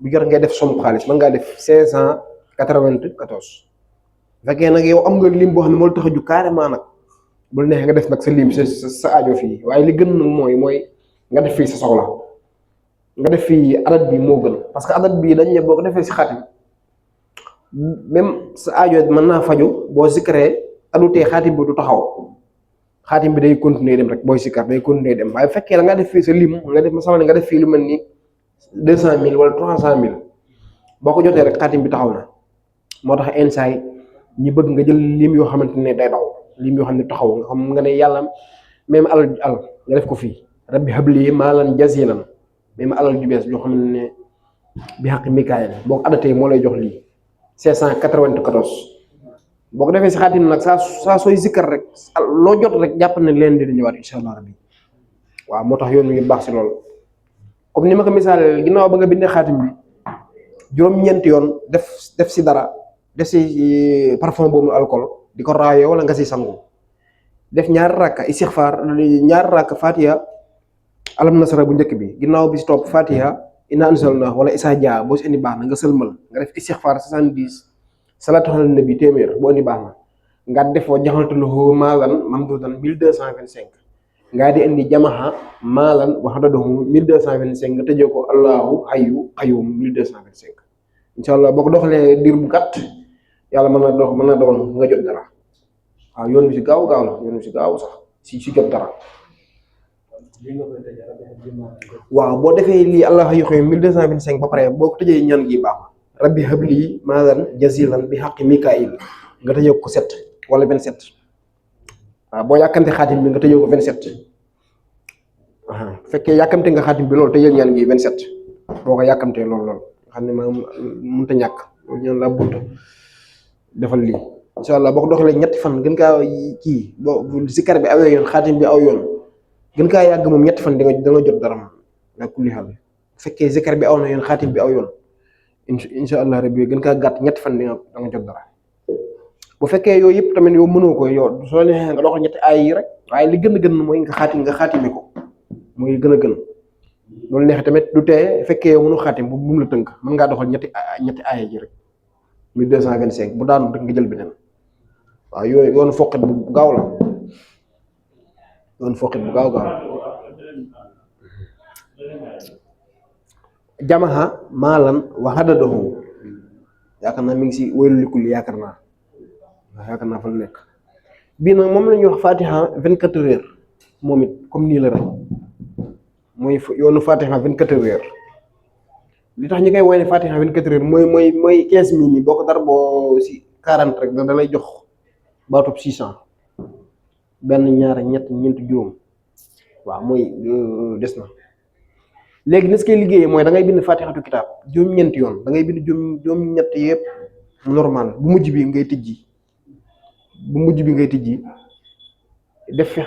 bu jot ngay def somu xaalis mën ngaa def 594 bu fekkee nag yow am nga lim boo xam ne moo la tax a jóg carrément nag bul neex nga def nag sa lim sa aajo fii waaye li gën nag mooy nga def fii sa soxla nga def fii adat bi moo gën parce que adat bi dañ ne boo ko defee si xaatim même sa aajo mën naa faju boo sikkaree adutee xaatim bi du taxaw xaatim bi day continuer dem rek booy sikkar day continuer dem waaye bu fekkee da nga def fii sa lim nga def ma sama ne nga def fii lu mel ni 200 000 wala 300 000 boo ko jotee rek xaatim bi taxaw na moo tax insaay ñi bëgg nga jël lim yoo xamante ne day daw lim yoo xam ne taxaw nga xam nga ne yàlla même alal nga def ko fii rabbi habli maalan jazilan même alal ju bees yoo xam ne bi xaqi mikaayil boo ko adatee moo lay jox lii 594 boo ko defee si xaatim nag saa sooy zikkar rek loo jot rek jàpp ne leen di ñëwaat incha allah rabbi waaw moo tax yoon wi baax si loolu comme ni ma ko misaalee ginnaaw ba nga bindee xaatim bi juróom-ñeenti yoon def si dara def si parfum boobu alcool di ko raayoo wala nga si sangu def ñaari rakka istixfaar ñaari rakka fatiha alam nasara bu njëkk bi ginnaaw bi si topp fatiha inna anzalnahu wala isa dia boo si indi baax na nga sëlmal nga def istixfaar 70 salaatu ala nabi téeméer boo indi baax na nga def wa jaxaltu lahu maalan mamdudan 1225 nga di indi jamaha maalan wa hadadahu 1225 nga tëjee ko allahu hayyu qayyum 1225 incha allah boo ko doxalee diir bu gàtt yàlla mën na doon nga jot dara waaw yoon bi si gaaw la yoon bi si gaaw sax si jot dara waaw boo defee lii allah hayyu qayyum 1225 ba pare boo ko tëjee ñaan gi baax rabbi habli maalan jazilan bi haqqi mikaayil nga tëjee ko 7 wala 27 waaw boo yàkkante xaatim bi nga tëjee ko 27 bu fekkee yàkkamte nga xaatim bi loolu tëjee ñaan gi 27 boo ko yàkkamtee loolu xam ne maa mënut a ñàkk loolu ñaan laa bunta defal lii incha allah boo ko doxalee ñetti fan gën kaa kii boo zikar bi awee yoon xaatim bi aw yoon gën kaa yàgg moom ñetti fan da nga jot dara moom la kulli xaal bu fekkee zikar bi aw na yoon xaatim bi aw yoon incha allah rabbi gën kaa gàtt ñetti fan da nga jot dara bu fekkee yooyu yëpp tamit yow mënoo ko yow soo neexee nga doxal ñetti aay yi rek waaye li gën a gën mooy nga xaatime ko mooy gën a gën loolu neexee tamit du tee fekkee yow mënu xaatim bu mu la tënk mën ngaa doxal ñetti aay ji rek 1225 bu daanu rek nga jël beneen waaw yooyu yoonu foqit bu gaaw la jamaha maalan wa hadadahu yaakaar naa mi ngi si waylu likul yaakaar naa fa la nekk bii nag moom la ñuy wax fatiha 24 heures moom it comme nii la rek mooy yoonu fatiha 24 heures li tax ñu koy woy ne fatiha 24 heures mooy 15 minutes boo ko dar boo si 40 rek da lay jox baatub 600 benn ñaar ñett ñeent juróom waaw mooy des na léegi ni su koy liggéeyee mooy da ngay bind fatihatu kitaab juróom-ñeenti yoon da ngay bind juróom-ñett yëpp normal bu mujj bi ngay tijji def fi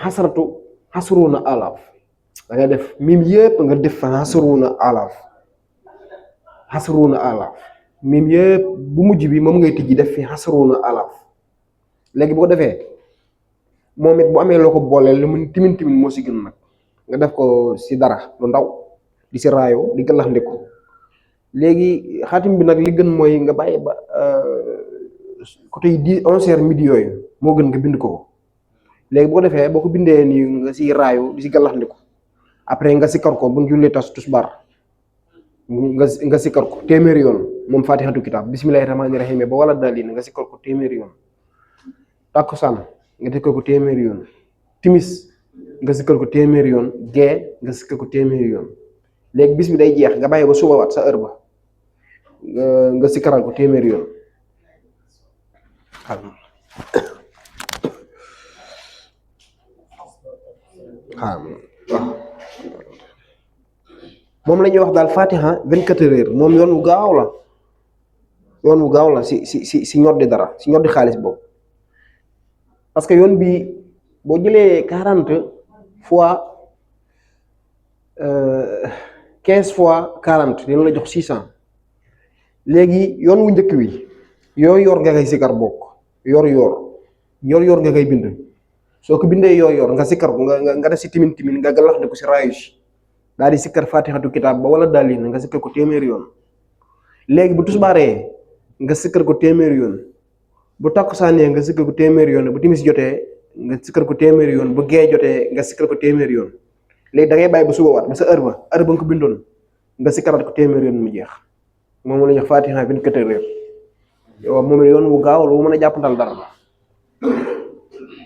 xasruuna alaaf da ngay def mim yëpp nga def fa xasruuna alaaf mim yëpp bu mujj bi moom ngay tijji def fi xasruuna alaaf léegi boo defee moom it bu amee loo ko booleel lu mu timin moo si gën nag nga def ko si dara lu ndaw di si raayoo di gàllax ndiku léegi xaatim bi nag li gën mooy nga bàyyi ba côté 11h midi yooyu moo gën nga bind ko léegi boo defee boo ko bindee nii nga si raayu di si gàllax ndiku après nga sikkar ko bu ñu jullee tisbaar nga sikkar ko téeméeri yoon moom fatihatu kitaab bismillahi rahmaani rahim ba wala daal nga sikkar ko téeméeri yoon takkusaan nga sikkar ko téeméeri yoon timis nga sikkar ko téeméeri yoon gee nga sikkar ko téeméeri yoon léegi bis bi day jeex nga bàyyi ba suba waat sa heure ba nga sikkaral ko téeméeri yoon moom la ñuy wax daal fatiha 24 heures moom yoon wu gaaw la si ñoddi dara si ñoddi xaalis boobu parce que yoon bi boo jëlee 40 fois 15 fois 40 dina la jox 600 léegi yoon wu njëkk wi yor nga koy sikar bokk yor nga koy bind soo ko bindee yor nga sikar ko nga def si timin nga galax ko si raayu si daal di sikkar fatihatu kitaab ba wala daalin nga sikkar ko téeméeri yoon léegi bu tusbaaree nga sikkar ko téeméeri yoon bu takkusaanee nga sikkar ko téeméeri yoon bu timis jotee nga sikkar ko téeméeri yoon bu gee jotee nga sikkar ko téeméeri yoon léegi da ngay bàyyi ba suba waat ba sa heure ba nga ko bindoon nga sikkaraat ko téeméeri yoon mu jeex moom la ñuy wax fatiha 24 heures yow moom yoon wu gaaw lu mën a jàppandal dara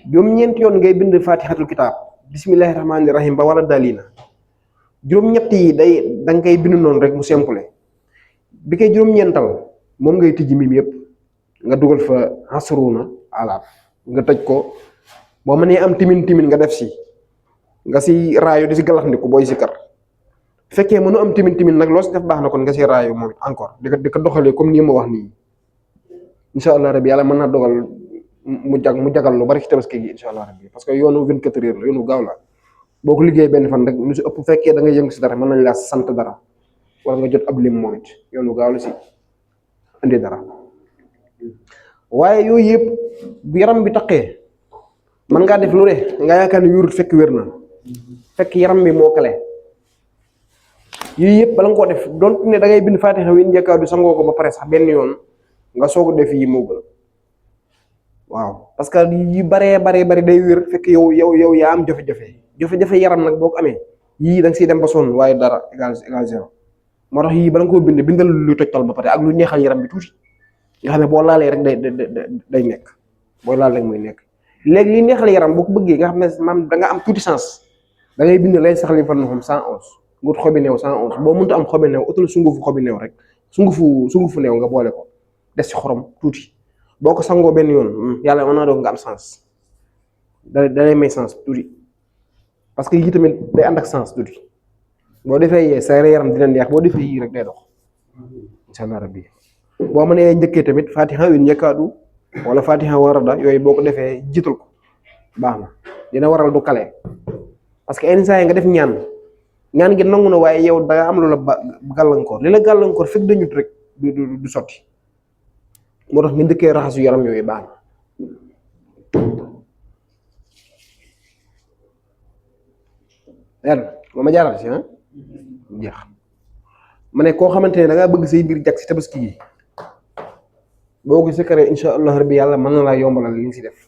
juróom-ñeenti yoon ngay bind fatihatul kitaab bismillahi rahmaani rahim ba wala daalina juróom-ñett yi da nga koy bind noonu rek mu simple bi koy juróom-ñeental moom ngay tijji mim yëpp nga dugal fa asruna alaaf nga tëj ko boo mënee am timin nga def si nga si raayu di si galaxndiku booy si kar fekkee mënu am timin nag loo si def baax na kon nga si raayu moom encore di ko doxalee comme nii ma wax nii incha allah rabbi yàlla mën naa dogal mu jagal lu bari ci tabaski gi incha allah rabbi parce que yoonu 24 heures la yoonu gaaw la boo ko liggéey benn fan rek lu si ëpp fekkee da nga yëngu si dara mën nañ laa sant dara wala nga jot ab lim moom it yoonu gaaw la si indi dara waaye yooyu yëpp bu yaram bi taqee mën ngaa def lu ne nga yaakaar ne wérut fekk wér na fekk yaram bi moo kale yooyu yëpp bala nga koo def doon ne da ngay bind fatiha wi njëkkaa du sangoo ko ba pare sax benn yoon nga soog a def yi moo gën waaw parce que yu baree day wér fekk yow yaa am jafe-jafe yaram nag boo ko amee yii da nga siy dem ba sonn waaye dara égal zéro moo tax yii bala nga koo bindal lu tojtal ba pare ak lu neexal yaram bi tuuti nga xam ne boo laalee rek day nekk boo laal rek muy nekk léegi li neexal yaram boo ko bëggee nga xam ne maam da nga am tuuti sens da ngay bind lay saxli fan xam 111 ngut xobi neew 111 boo mënta am xobi neew utal sungufu xobi neew rek sungufu neew nga boole ko des ci xorom tuuti boo ko sangoo benn yoon yàlla mën naa doog nga am sens da lay may sens tuuti parce que yii tamit day ànd ak sens tuuti boo defee yee sa yaram dina neex boo defee yii rek day dox incha allah rabbi boo mënee njëkkee tamit fatiha wi njëkkaadu wala fatiha warada yooyu boo ko defee jiital ko baax na dina waral du kale parce que yenn saa yi nga def ñaan gi nangu na waaye yow da nga am lu la gàllankoor li la gàllankoor fekk dañut rek du sotti moo tax nga njëkkee raxasu yaram yooyu baax na ma jaaral si jeex ma ne koo xamante ne da ngaa bëgg say mbir jag si tabaski yi boo ko sëkkaree incha allah rabbi yàlla mën na laa yombalal li nga si def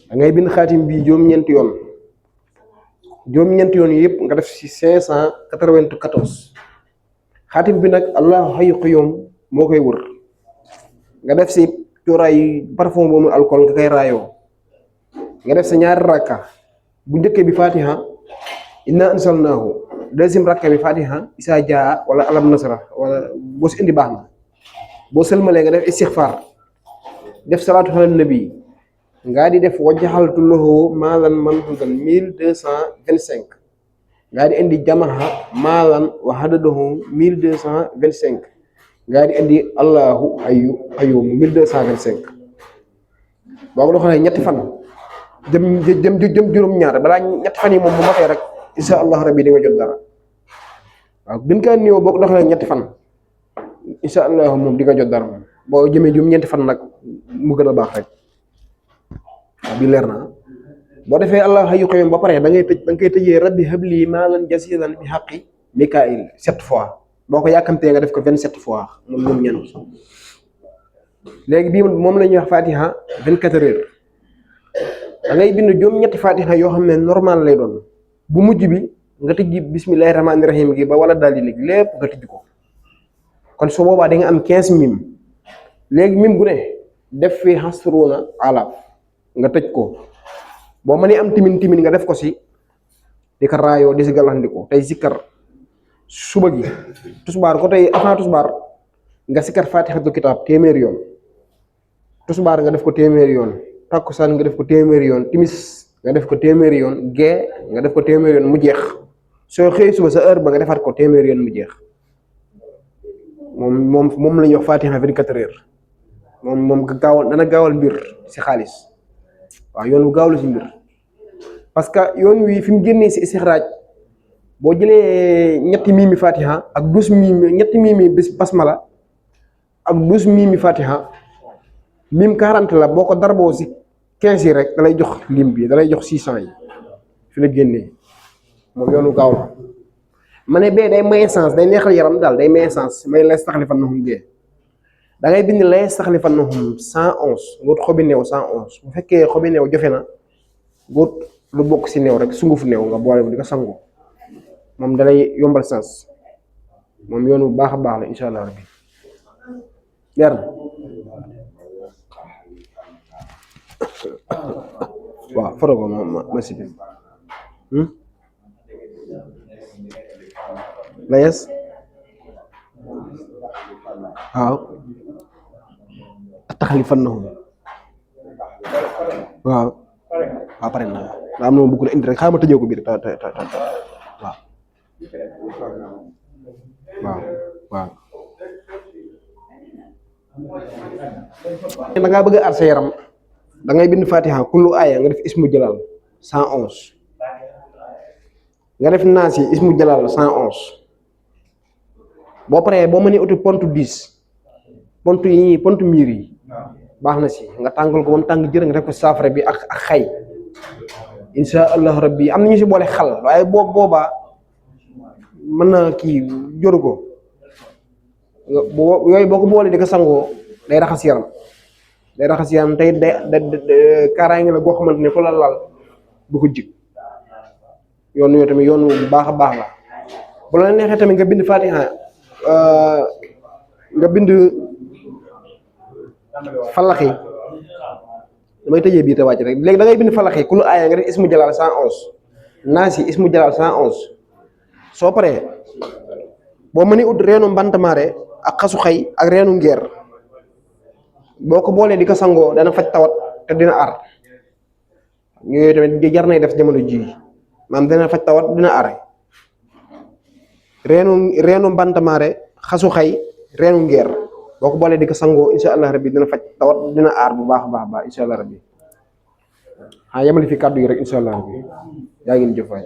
da ngay bind xaatim bi juróom-ñeenti yoon yëpp nga def si 594 xaatim bi nag allahu hayyu qayyum moo koy wër nga def si cuuraay parfum boobu alcool nga koy raayoo nga def sa ñaari rakka bu njëkkee bi fatiha inna ansalnaahu deuxième rakka bi fatiha isa jaa wala alam nasra wala boo si indi baax na boo sëlmalee nga def istixfar def salaatu ala nabi ngaa di def wajjaxaltu lahu maalan mamdudan 1225 ngaa di indi jamaha maalan wa hadadahu 1225 ngaa di indi allahu hayyu qayyum 1225 boo ko doxalee ñetti fan jëm juróom-ñaar balaa ñetti fan yi moom bu matee rek insha allah rabbi di nga jot dara waaw gën kaa néew boo ko doxalee ñetti fan insha allah moom di nga jot dara moom boo jëmee juróom-ñeenti fan nag mu gën a baax rek waaw bi leer na boo defee allah hayyu qayyum ba pare da nga koy tëjee rabbi habli maalan jasilan bi haqqi mikail 7 fois boo ko yàkkamtee nga def ko 27 fois moom ñan léegi bii moom la ñuy wax fatiha 24 heures da ngay bind juróom-ñetti fatiha yoo xam ne normal lay doon bu mujj bi nga tëjji bismillahi rahmaani rahim gi ba wala daal di léegi lépp nga tëjj ko kon su boobaa da nga am 15 mim léegi mim gu ne def fi xasruuna alaaf nga tëj ko boo mënee am timin nga def ko si di ko raayoo di si gàllandiku tey sikkar suba gi tusbaar ko tey avant tusbaar nga sikkar faatixatul kitaab téeméeri yoon tusbaar nga def ko téeméeri yoon takkusaan nga def ko téeméeri yoon timis nga def ko téeméeri yoon gee nga def ko téeméeri yoon mu jeex soo xëy suba sa heure ba nga defaat ko téeméeri yoon mu jeex moom la ñuy wax faatixa 24 heures moom gaawal dana gaawal mbir si xaalis waaw yoon bu gaaw la si mbir parce que yoon wi fi mu génnee si istixraaj boo jëlee ñetti miimi fatiha ak 12 miimi ñetti miimi basmala ak 12 miimi fatiha mim 40 la boo ko darboo si 15 yi rek da lay jox lim bi da lay jox 600 yi fi la génnee moom yoonu gaaw la ma ne bee day may essence day neexal yaram daal day may essence may lay staxlifannahum bee da ngay bind lay staxlifannahum 111 nga wut xobi neew 111 bu fekkee xobi neew jofe na góot lu bokk si neew rek sunguf neew nga boole di ko sangu moom dalay yombal sens moom yoonu bu baax a baax la incha allah rabbi leer na waaw foto ko ma si layes waaw taxalifannahum waaw pare na daa am na ma bëgg na indi rek xaaral ma tëjee ko biir waaw da ngaa bëgg a aar sa yaram da ngay bind fatiha kullu aaya nga def ismu jalal 111 nga def naasi ismu jalal 111 boo paree boo mënee uti pont 10 pont miir yi baax na si nga tàngal ko ba mu tàng jër nga def ko saafara bi ak xay insha allah rabbi am na ñu si boole xal waaye boobaa mën na kii joru ko yooyu boo ko boolee di ko sangoo day raxas yaram tey kaaraange la boo xamante ne fu la laal du ko jig yoon yooyu tamit yoon bu baax a baax la bu la neexee tamit nga bind fatiha nga bind falaxi damay tëjee bii te wàcc rek léegi da ngay bind falaxi ku lu aaya nga def ismu jalal 111 naasi ismu jalal 111 soo paree boo mënee ut reenu mbantamaare ak xasu xay ak reenu ngeer boo ko boolee di ko sangoo dana faj tawat te dina aar yooyu tamit jar nay def jamono ji maanaam dina faj tawat dina aar reenu mbantamaare xasu xay reenu ngeer boo ko boolee di ko sangoo incha allah rabbi dina faj tawat dina aar bu baax a baax incha allah rabbi yemali fi kàddu yi rek incha allah rabbi yaa ngeen jëf waay